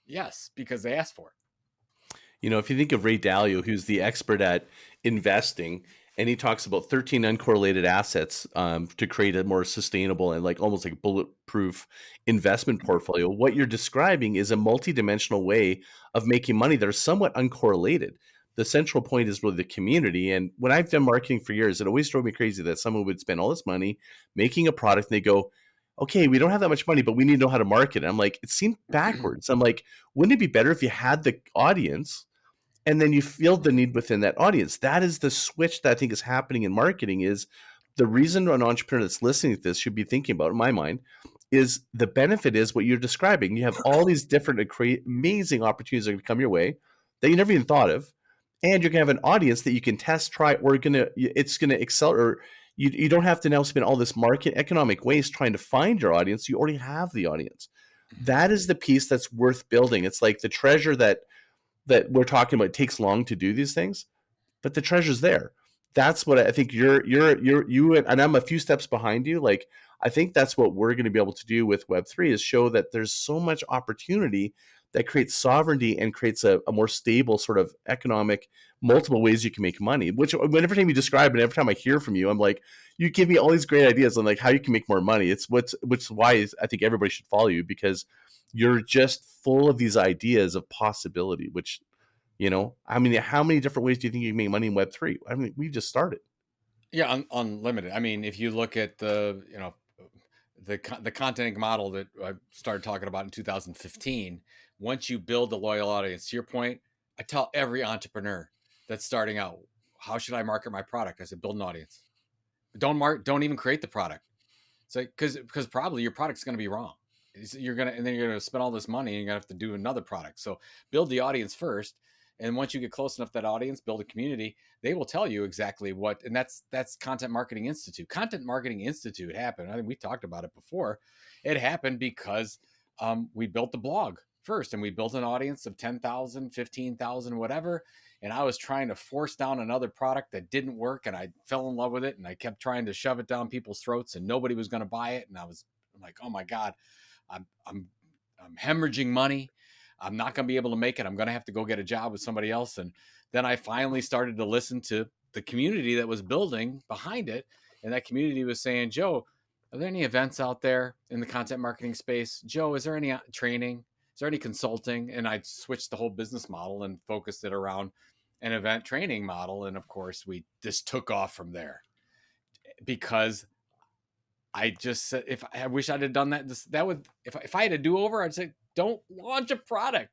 Yes, because they asked for it. You know, if you think of Ray Dalio, who's the expert at investing, and he talks about 13 uncorrelated assets to create a more sustainable and almost like bulletproof investment portfolio. What you're describing is a multidimensional way of making money that are somewhat uncorrelated. The central point is really the community. And when I've done marketing for years, it always drove me crazy that someone would spend all this money making a product and they go, okay, we don't have that much money, but we need to know how to market it. I'm like, it seemed backwards. I'm like, wouldn't it be better if you had the audience and then you feel the need within that audience? That is the switch that I think is happening in marketing. Is the reason an entrepreneur that's listening to this should be thinking about, in my mind, is the benefit is what you're describing. You have all these different amazing opportunities that are going to come your way that you never even thought of. And you're going to have an audience that you can test, try, or it's going to accelerate. Or you don't have to now spend all this market economic waste trying to find your audience. You already have the audience. That is the piece that's worth building. It's like the treasure that we're talking about. It takes long to do these things, but the treasure's there. That's what I think you and I'm a few steps behind you. Like, I think that's what we're going to be able to do with Web3 is show that there's so much opportunity that creates sovereignty and creates a more stable sort of economic, multiple ways you can make money, which every time you describe it, every time I hear from you, I'm like, you give me all these great ideas on like how you can make more money. It's which is why I think everybody should follow you, because you're just full of these ideas of possibility, which, you know, I mean, how many different ways do you think you can make money in Web3? I mean, we just started. Yeah, unlimited. I mean, if you look at the Content Inc. model that I started talking about in 2015, once you build a loyal audience, to your point, I tell every entrepreneur that's starting out, how should I market my product? I said, build an audience. Don't even create the product. It's like, because probably your product's going to be wrong. And then you're going to spend all this money and you're going to have to do another product. So build the audience first. And once you get close enough to that audience, build a community, they will tell you exactly what, and that's Content Marketing Institute. Content Marketing Institute happened. I think we talked about it before. It happened because we built the blog first. And we built an audience of 10,000, 15,000, whatever. And I was trying to force down another product that didn't work. And I fell in love with it. And I kept trying to shove it down people's throats and nobody was going to buy it. And I'm like, oh my God, I'm hemorrhaging money. I'm not going to be able to make it. I'm going to have to go get a job with somebody else. And then I finally started to listen to the community that was building behind it. And that community was saying, Joe, are there any events out there in the content marketing space? Joe, is there any training? Is there any consulting? And I switched the whole business model and focused it around an event training model. And of course, we just took off from there because I just said, if I wish I'd have done that, that would, if I had a do-over, I'd say, don't launch a product.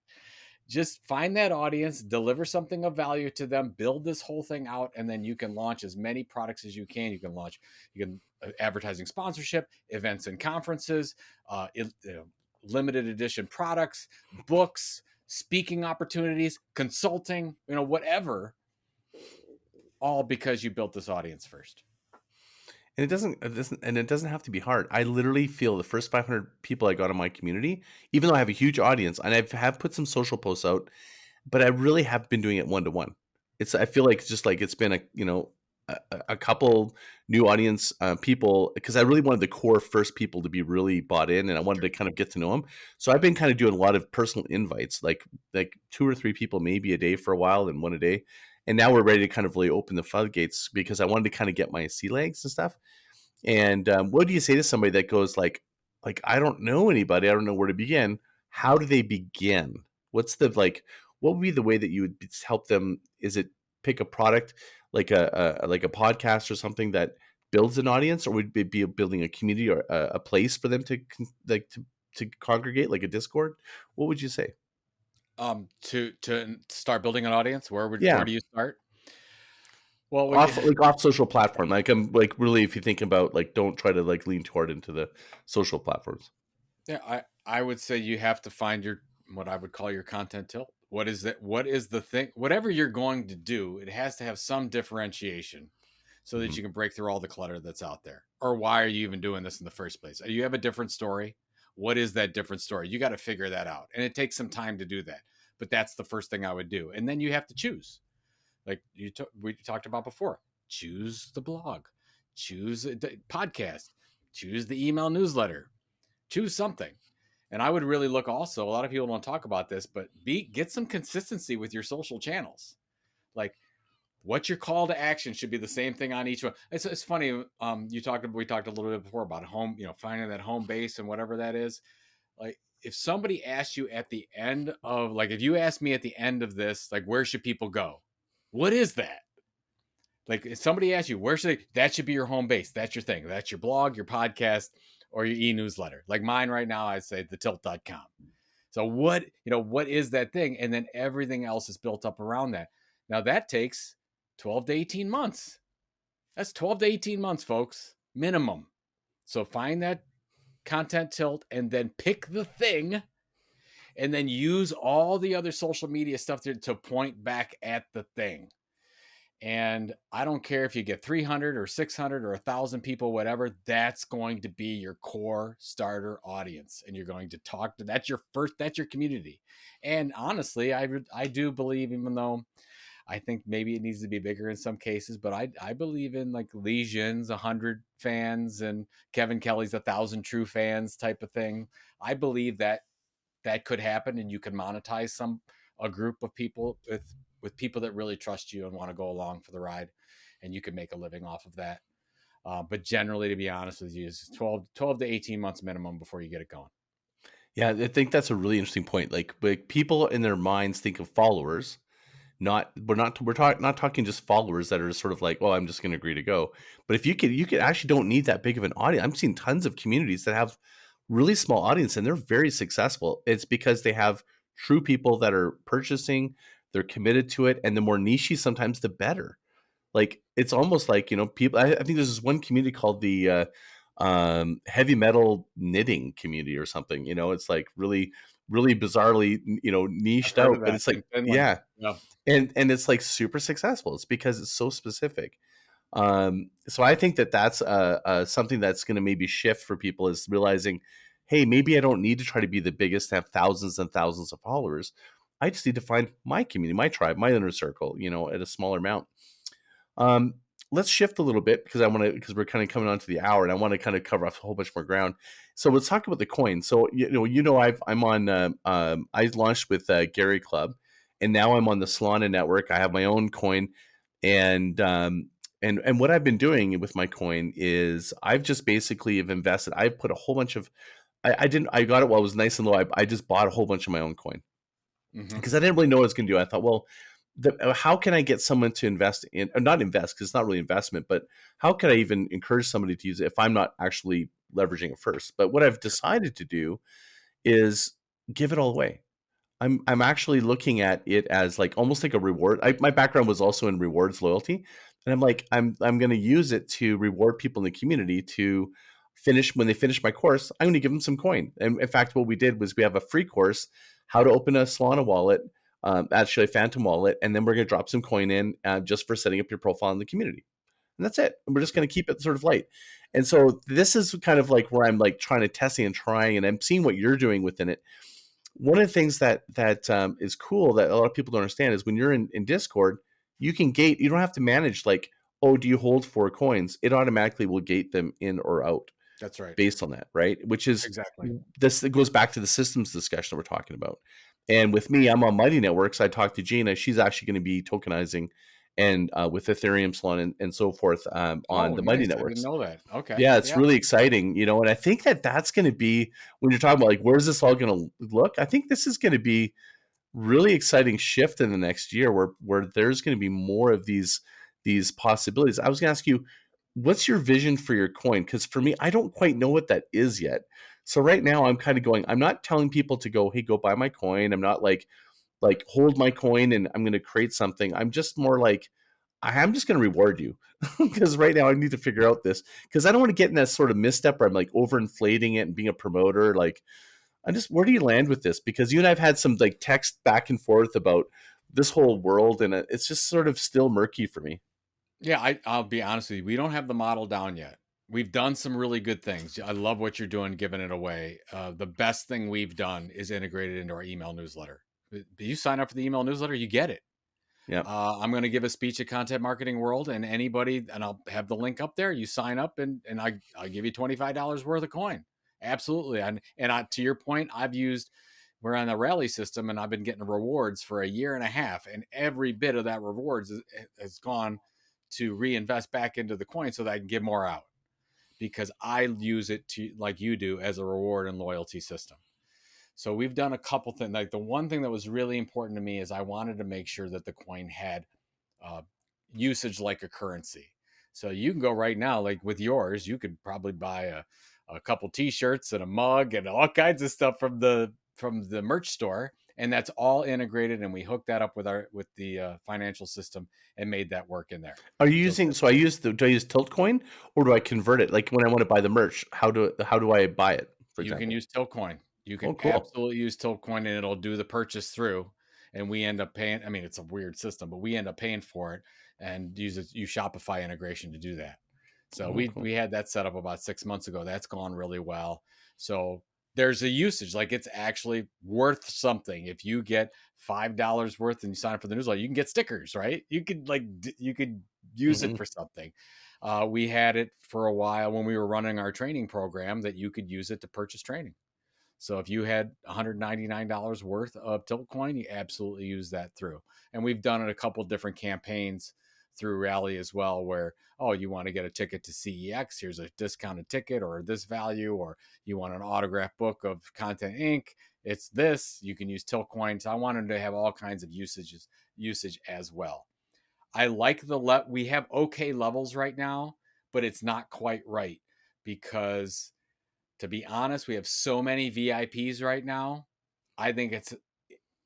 Just find that audience, deliver something of value to them, build this whole thing out, and then you can launch as many products as you can. You can advertising sponsorship, events and conferences, limited edition products, books, speaking opportunities, consulting, whatever, all because you built this audience first. And it doesn't have to be hard. I literally feel the first 500 people I got in my community, even though I have a huge audience and I have put some social posts out, but I really have been doing it one-to-one. I feel like it's been a couple new audience people, because I really wanted the core first people to be really bought in, and I wanted to kind of get to know them. So I've been kind of doing a lot of personal invites, like 2 or 3 people maybe a day for a while, and one a day. And now we're ready to kind of really open the floodgates because I wanted to kind of get my sea legs and stuff. And what do you say to somebody that goes like, I don't know anybody, I don't know where to begin. How do they begin? What would be the way that you would help them? Is it pick a product like a podcast or something that builds an audience, or would it be building a community or a place for them to congregate, like a Discord? What would you say? To start building an audience, where do you start? Well, off social platform, really, if you think about don't try to lean too hard into the social platforms. Yeah, I would say you have to find what I would call your content tilt. What is that? What is the thing? Whatever you're going to do, it has to have some differentiation so that you can break through all the clutter that's out there. Or why are you even doing this in the first place? Do you have a different story? What is that different story? You got to figure that out. And it takes some time to do that. But that's the first thing I would do. And then you have to choose. Like we talked about before, choose the blog, choose a podcast, choose the email newsletter, choose something. And I would really look also, a lot of people don't talk about this, but get some consistency with your social channels. Like what your call to action should be the same thing on each one. It's funny. We talked a little bit before about home, finding that home base and whatever that is. Like if somebody asked you at the end of, if you asked me at the end of this, where should people go? What is that? Like if somebody asks you, that should be your home base. That's your thing. That's your blog, your podcast, or your e-newsletter. Like mine right now, I'd say thetilt.com. So what is that thing? And then everything else is built up around that. Now that takes 12 to 18 months. That's 12 to 18 months, folks, minimum. So find that content tilt and then pick the thing and then use all the other social media stuff to point back at the thing. And I don't care if you get 300 or 600 or 1,000 people, whatever, that's going to be your core starter audience. And you're going to talk to, that's your community. And honestly, I do believe, even though I think maybe it needs to be bigger in some cases, but I believe in Legions, 100 fans, and Kevin Kelly's 1,000 true fans type of thing. I believe that could happen, and you can monetize a group of people with people that really trust you and want to go along for the ride, and you can make a living off of that. But generally, to be honest with you, it's 12 to 18 months minimum before you get it going. Yeah, I think that's a really interesting point. Like people in their minds think of followers. We're not talking just followers that are sort of like, well, I'm just going to agree to go. But if you could actually don't need that big of an audience. I'm seeing tons of communities that have really small audience and they're very successful. It's because they have true people that are purchasing, they're committed to it, and the more niche sometimes the better. Like it's almost like, people, I think there's this one community called the heavy metal knitting community or something. It's like really, really bizarrely, niched out, but it's like, yeah. And it's like super successful. It's because it's so specific. So I think that's something that's going to maybe shift for people, is realizing, hey, maybe I don't need to try to be the biggest, have thousands and thousands of followers. I just need to find my community, my tribe, my inner circle, at a smaller amount. Um, let's shift a little bit because because we're kind of coming onto the hour, and I want to kind of cover off a whole bunch more ground. So let's talk about the coin. So I'm on. I launched with Gary Club, and now I'm on the Solana network. I have my own coin, and and what I've been doing with my coin is I've just basically have invested. I've put a whole bunch of. I got it while it was nice and low. I just bought a whole bunch of my own coin because I didn't really know what I was going to do. I thought, well, how can I get someone to invest in, or not invest because it's not really investment, but how can I even encourage somebody to use it if I'm not actually leveraging it first? But what I've decided to do is give it all away. I'm actually looking at it as like almost like a reward. My background was also in rewards loyalty, and I'm going to use it to reward people in the community to finish when they finish my course. I'm going to give them some coin. And in fact, what we did was we have a free course, how to open a Solana wallet, actually a Phantom wallet, and then we're going to drop some coin in just for setting up your profile in the community. And that's it. And we're just going to keep it sort of light. And so this is kind of like where I'm like trying to testing and trying, and I'm seeing what you're doing within it. One of the things that is cool that a lot of people don't understand is when you're in Discord, you can gate. You don't have to manage like, oh, do you hold 4 coins? It automatically will gate them in or out. That's right. Based on that, right? Which is exactly this. It goes back to the systems discussion that we're talking about. And with me, I'm on Mighty Networks. I talked to Gina. She's actually going to be tokenizing and with Ethereum, Solana, and so forth on the Mighty Networks. I didn't Networks. know that. Okay. Yeah, it's really exciting, and I think that's going to be, when you're talking about like, where's this all going to look? I think this is going to be really exciting shift in the next year where there's going to be more of these possibilities. I was going to ask you, what's your vision for your coin? Because for me, I don't quite know what that is yet. So right now I'm kind of going, I'm not telling people to go, hey, go buy my coin. I'm not like hold my coin and I'm going to create something. I'm just more like, I'm just going to reward you because right now I need to figure out this because I don't want to get in that sort of misstep where I'm like overinflating it and being a promoter. Like, where do you land with this? Because you and I've had some like text back and forth about this whole world, and it's just sort of still murky for me. Yeah, I'll be honest with you. We don't have the model down yet. We've done some really good things. I love what you're doing, giving it away. The best thing we've done is integrated into our email newsletter. You sign up for the email newsletter, you get it. Yeah. I'm going to give a speech at Content Marketing World, and anybody, and I'll have the link up there. You sign up, and I'll give you $25 worth of coin. Absolutely. And to your point, we're on the rally system, and I've been getting rewards for a year and a half, and every bit of that rewards has gone to reinvest back into the coin so that I can give more out, because I use it to, like you do, as a reward and loyalty system. So we've done a couple things. Like the one thing that was really important to me is I wanted to make sure that the coin had usage like a currency. So you can go right now, like with yours, you could probably buy a couple t-shirts and a mug and all kinds of stuff from the merch store. And that's all integrated. And we hooked that up with the financial system and made that work in there. Are you using, do I use Tiltcoin or do I convert it? Like when I want to buy the merch, how do I buy it? For example, you can use Tiltcoin. You can absolutely use Tiltcoin, and it'll do the purchase through. And we end up paying. I mean, it's a weird system, but we end up paying for it and use Shopify integration to do that. So we had that set up about 6 months ago. That's gone really well. So there's a usage, like it's actually worth something. If you get $5 worth and you sign up for the newsletter, you can get stickers, right? You could use it for something. We had it for a while when we were running our training program that you could use it to purchase training. So if you had $199 worth of Tiltcoin, you absolutely use that through. And we've done it a couple different campaigns through Rally as well, where, oh, you want to get a ticket to CEX, here's a discounted ticket or this value, or you want an autographed book of Content Inc., it's this, you can use Tiltcoin. So I wanted to have all kinds of usage as well. I like we have okay levels right now, but it's not quite right because, to be honest, we have so many VIPs right now. I think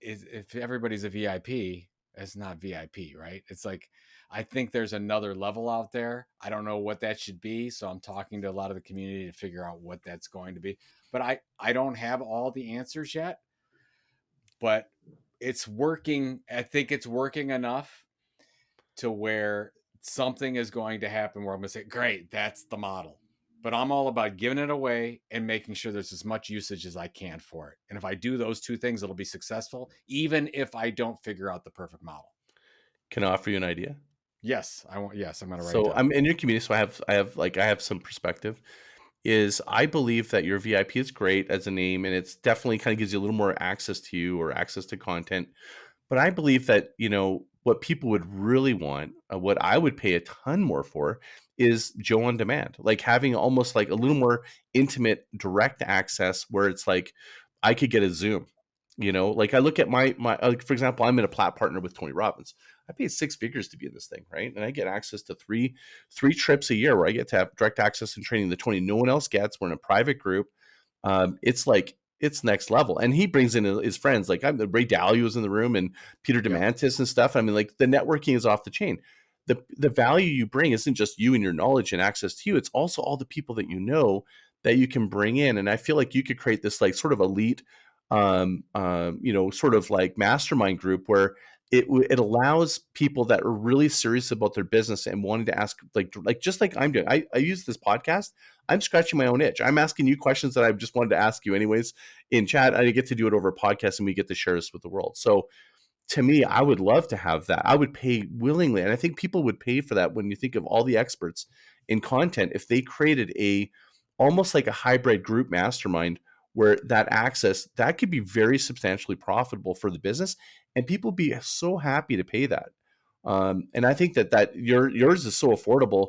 if everybody's a VIP, it's not VIP, right? It's like, I think there's another level out there. I don't know what that should be. So I'm talking to a lot of the community to figure out what that's going to be. But I don't have all the answers yet, but it's working. I think it's working enough to where something is going to happen where I'm going to say, great, that's the model. but I'm all about giving it away and making sure there's as much usage as I can for it. And if I do those two things, it'll be successful, even if I don't figure out the perfect model. Can I offer you an idea? Yes, I want. Yes, I'm going to write it So down. I'm in your community, so I have some perspective. Is I believe that your VIP is great as a name, and it's definitely kind of gives you a little more access to you or access to content. But I believe that, what people would really want, what I would pay a ton more for, is Joe on demand, like having almost like a little more intimate, direct access where it's like I could get a Zoom. Like I look at my like, for example, I'm in a plat partner with Tony Robbins. I paid 6 figures to be in this thing, right? And I get access to three trips a year where I get to have direct access and training that Tony no one else gets. We're in a private group. It's like it's next level, and he brings in his friends. Like Ray Dalio was in the room, and Peter Yep. Diamandis and stuff. I mean, like the networking is off the chain. The value you bring isn't just you and your knowledge and access to you. It's also all the people that you know that you can bring in. And I feel like you could create this like sort of elite, sort of like mastermind group where it allows people that are really serious about their business and wanting to ask like just like I'm doing. I use this podcast. I'm scratching my own itch. I'm asking you questions that I've just wanted to ask you anyways in chat. I get to do it over a podcast and we get to share this with the world. So to me, I would love to have that. I would pay willingly. And I think people would pay for that when you think of all the experts in content, if they created almost like a hybrid group mastermind where that access, that could be very substantially profitable for the business and people be so happy to pay that. And I think that yours is so affordable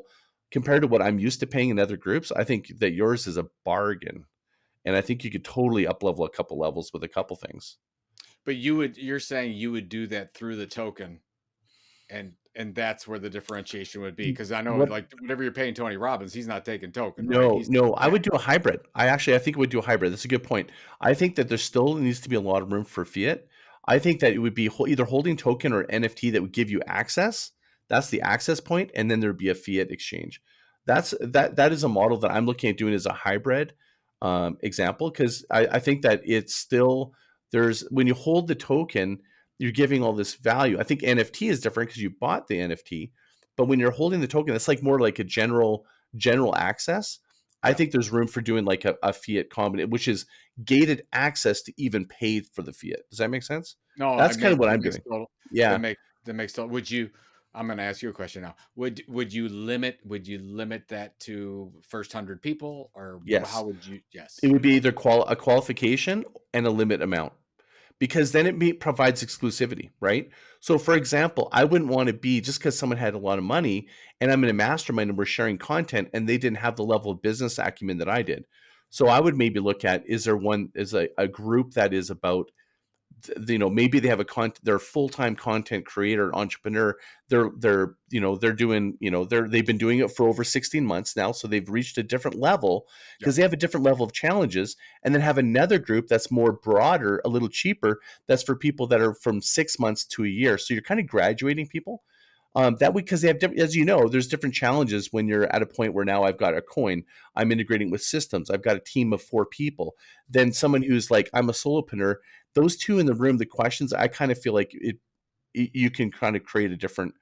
compared to what I'm used to paying in other groups. I think that yours is a bargain, and I think you could totally up level a couple levels with a couple things. But you're saying you would do that through the token, and that's where the differentiation would be, because I know What? like whatever you're paying Tony Robbins, he's not taking token, right? No, He's no, I yeah. would do a hybrid. I think it would do a hybrid. That's a good point. I think that there still needs to be a lot of room for fiat. I think that it would be either holding token or NFT that would give you access. That's the access point, and then there'd be a fiat exchange. That is a model that I'm looking at doing as a hybrid example, because I think that it's still there's when you hold the token, you're giving all this value. I think NFT is different because you bought the NFT, but when you're holding the token, it's like more like a general access. I Yeah. think there's room for doing like a fiat combination, which is gated access to even pay for the fiat. Does that make sense? No, I That's kind mean of what that I'm makes doing. total Yeah. that makes total. I'm going to ask you a question now. Would you limit that to first 100 people, or how Yes. would you? It Yes. would be either a qualification and a limit amount, because then provides exclusivity, right? So, for example, I wouldn't want to be just because someone had a lot of money and I'm in a mastermind and we're sharing content and they didn't have the level of business acumen that I did. So, I would maybe look at is a group that is about maybe they have they're a full-time content creator entrepreneur. They're doing they've been doing it for over 16 months now, so they've reached a different level Yep. because they have a different level of challenges. And then have another group that's more broader, a little cheaper, that's for people that are from 6 months to a year, so you're kind of graduating people that way, because they have as there's different challenges when you're at a point where now I've got a coin, I'm integrating with systems, I've got a team of 4 people. Then someone who's like, I'm a solopreneur, those two in the room, the questions, I kind of feel like you can kind of create a different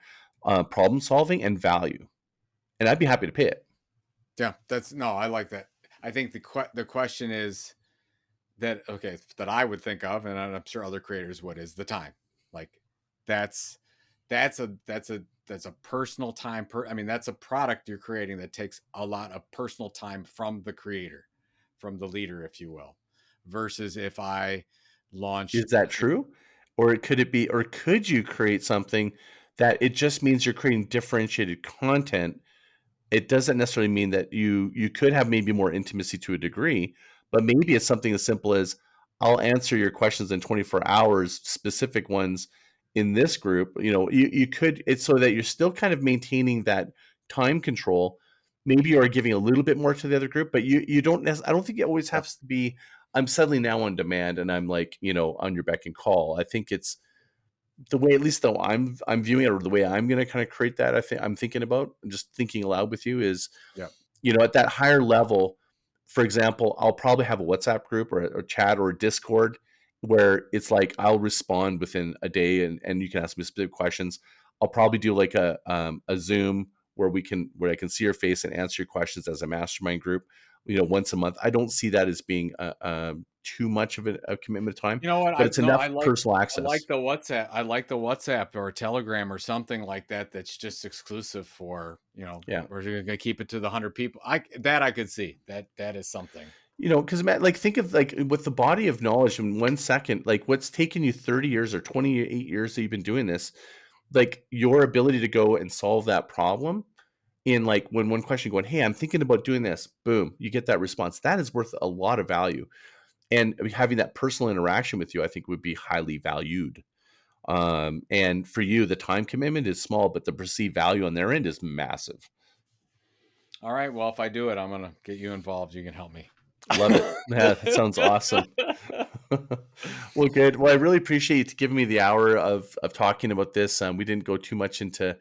problem solving and value, and I'd be happy to pay it. Yeah, I like that. I think the question is that I would think of, and I'm sure other creators would, is the time. Like that's a personal time I mean, that's a product you're creating that takes a lot of personal time from the creator, from the leader, if you will, versus if I Is launched. that true? Or could you create something that it just means you're creating differentiated content? It doesn't necessarily mean that you could have maybe more intimacy to a degree, but maybe it's something as simple as, I'll answer your questions in 24 hours, specific ones in this group. You could, it's so that you're still kind of maintaining that time control. Maybe you are giving a little bit more to the other group, but you don't I don't think it always Yeah. has to be, I'm suddenly now on demand and I'm like, on your beck and call. I think it's the way, at least though I'm viewing it, or the way I'm going to kind of create that. I'm thinking about, just thinking aloud with you, is Yeah. at that higher level. For example, I'll probably have a WhatsApp group or a chat or a Discord where it's like I'll respond within a day, and you can ask me specific questions. I'll probably do like a Zoom where I can see your face and answer your questions as a mastermind group, once a month. I don't see that as being too much of a commitment of time, You know what? but it's enough personal I like access. the WhatsApp. I like the WhatsApp or Telegram or something like that. That's just exclusive for, Yeah. we're going to keep it to the 100 people. I could see that is something. Because Matt, like, think of like with the body of knowledge in 1 second, like what's taken you 30 years or 28 years that you've been doing this, like your ability to go and solve that problem in like when one question going, hey, I'm thinking about doing this, boom, you get that response. That is worth a lot of value. And having that personal interaction with you, I think would be highly valued. And for you, the time commitment is small, but the perceived value on their end is massive. All right. Well, if I do it, I'm going to get you involved. You can help me. Love it. Yeah, that sounds awesome. Well, good. Well, I really appreciate you giving me the hour of talking about this. We didn't go too much into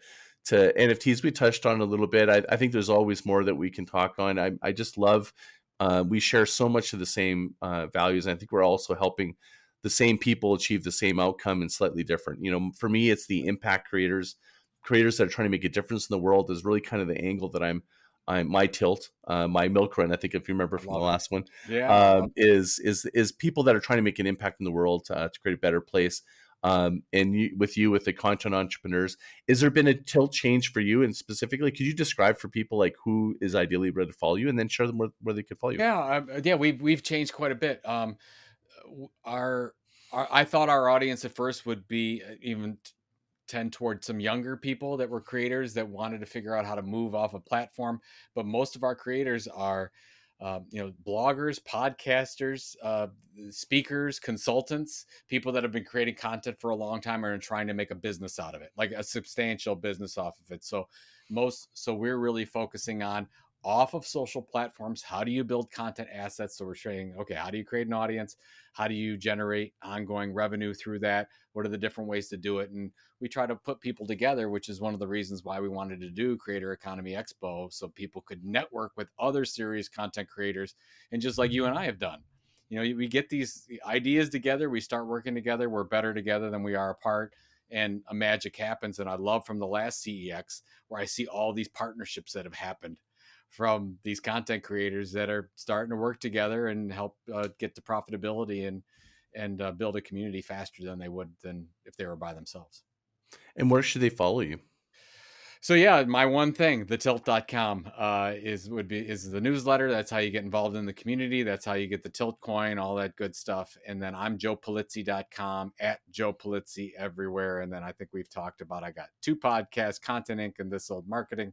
NFTs. We touched on a little bit. I think there's always more that we can talk on. I just love, we share so much of the same values. And I think we're also helping the same people achieve the same outcome and slightly different. For me, it's the impact creators that are trying to make a difference in the world is really kind of the angle that I'm my tilt, my milk run. I think if you remember from the last one, is people that are trying to make an impact in the world to create a better place. And with the content entrepreneurs, has there been a tilt change for you? And specifically, could you describe for people like who is ideally ready to follow you, and then share them where they could follow you? Yeah, we've changed quite a bit. I thought our audience at first would be even tend towards some younger people that were creators that wanted to figure out how to move off a platform. But most of our creators are, bloggers, podcasters, speakers, consultants, people that have been creating content for a long time and are trying to make a business out of it, like a substantial business off of it. So we're really focusing on off of social platforms. How do you build content assets? So we're saying, okay, how do you create an audience? How do you generate ongoing revenue through that? What are the different ways to do it? And we try to put people together, which is one of the reasons why we wanted to do Creator Economy Expo, so people could network with other serious content creators. And just like you and I have done, we get these ideas together, we start working together, we're better together than we are apart, and a magic happens. And I love from the last CEX where I see all these partnerships that have happened from these content creators that are starting to work together and help get to profitability and build a community faster than they would than if they were by themselves. And where should they follow you? So yeah, my one thing, thetilt.com is the newsletter. That's how you get involved in the community. That's how you get the Tilt coin, all that good stuff. And then I'm joepulizzi.com, at Joe Pulizzi everywhere. And then I think we've talked about, I got 2 podcasts, Content Inc. and This Old Marketing.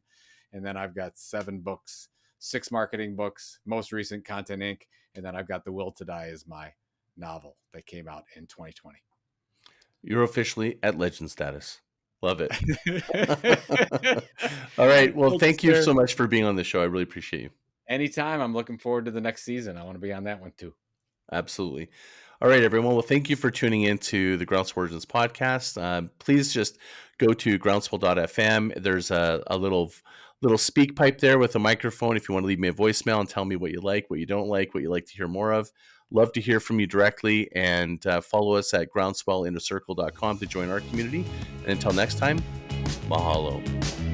And then I've got 7 books, 6 marketing books, most recent Content Inc. And then I've got The Will to Die as my novel that came out in 2020. You're officially at legend status. Love it. All right. Well, thank you so much for being on the show. I really appreciate you. Anytime. I'm looking forward to the next season. I want to be on that one too. Absolutely. All right, everyone. Well, thank you for tuning in to the Groundswell podcast. Please just go to groundswell.fm. There's a little speak pipe there with a microphone if you want to leave me a voicemail and tell me what you like, what you don't like, what you like to hear more of. Love to hear from you directly, and follow us at groundswellinnercircle.com to join our community. And until next time, mahalo.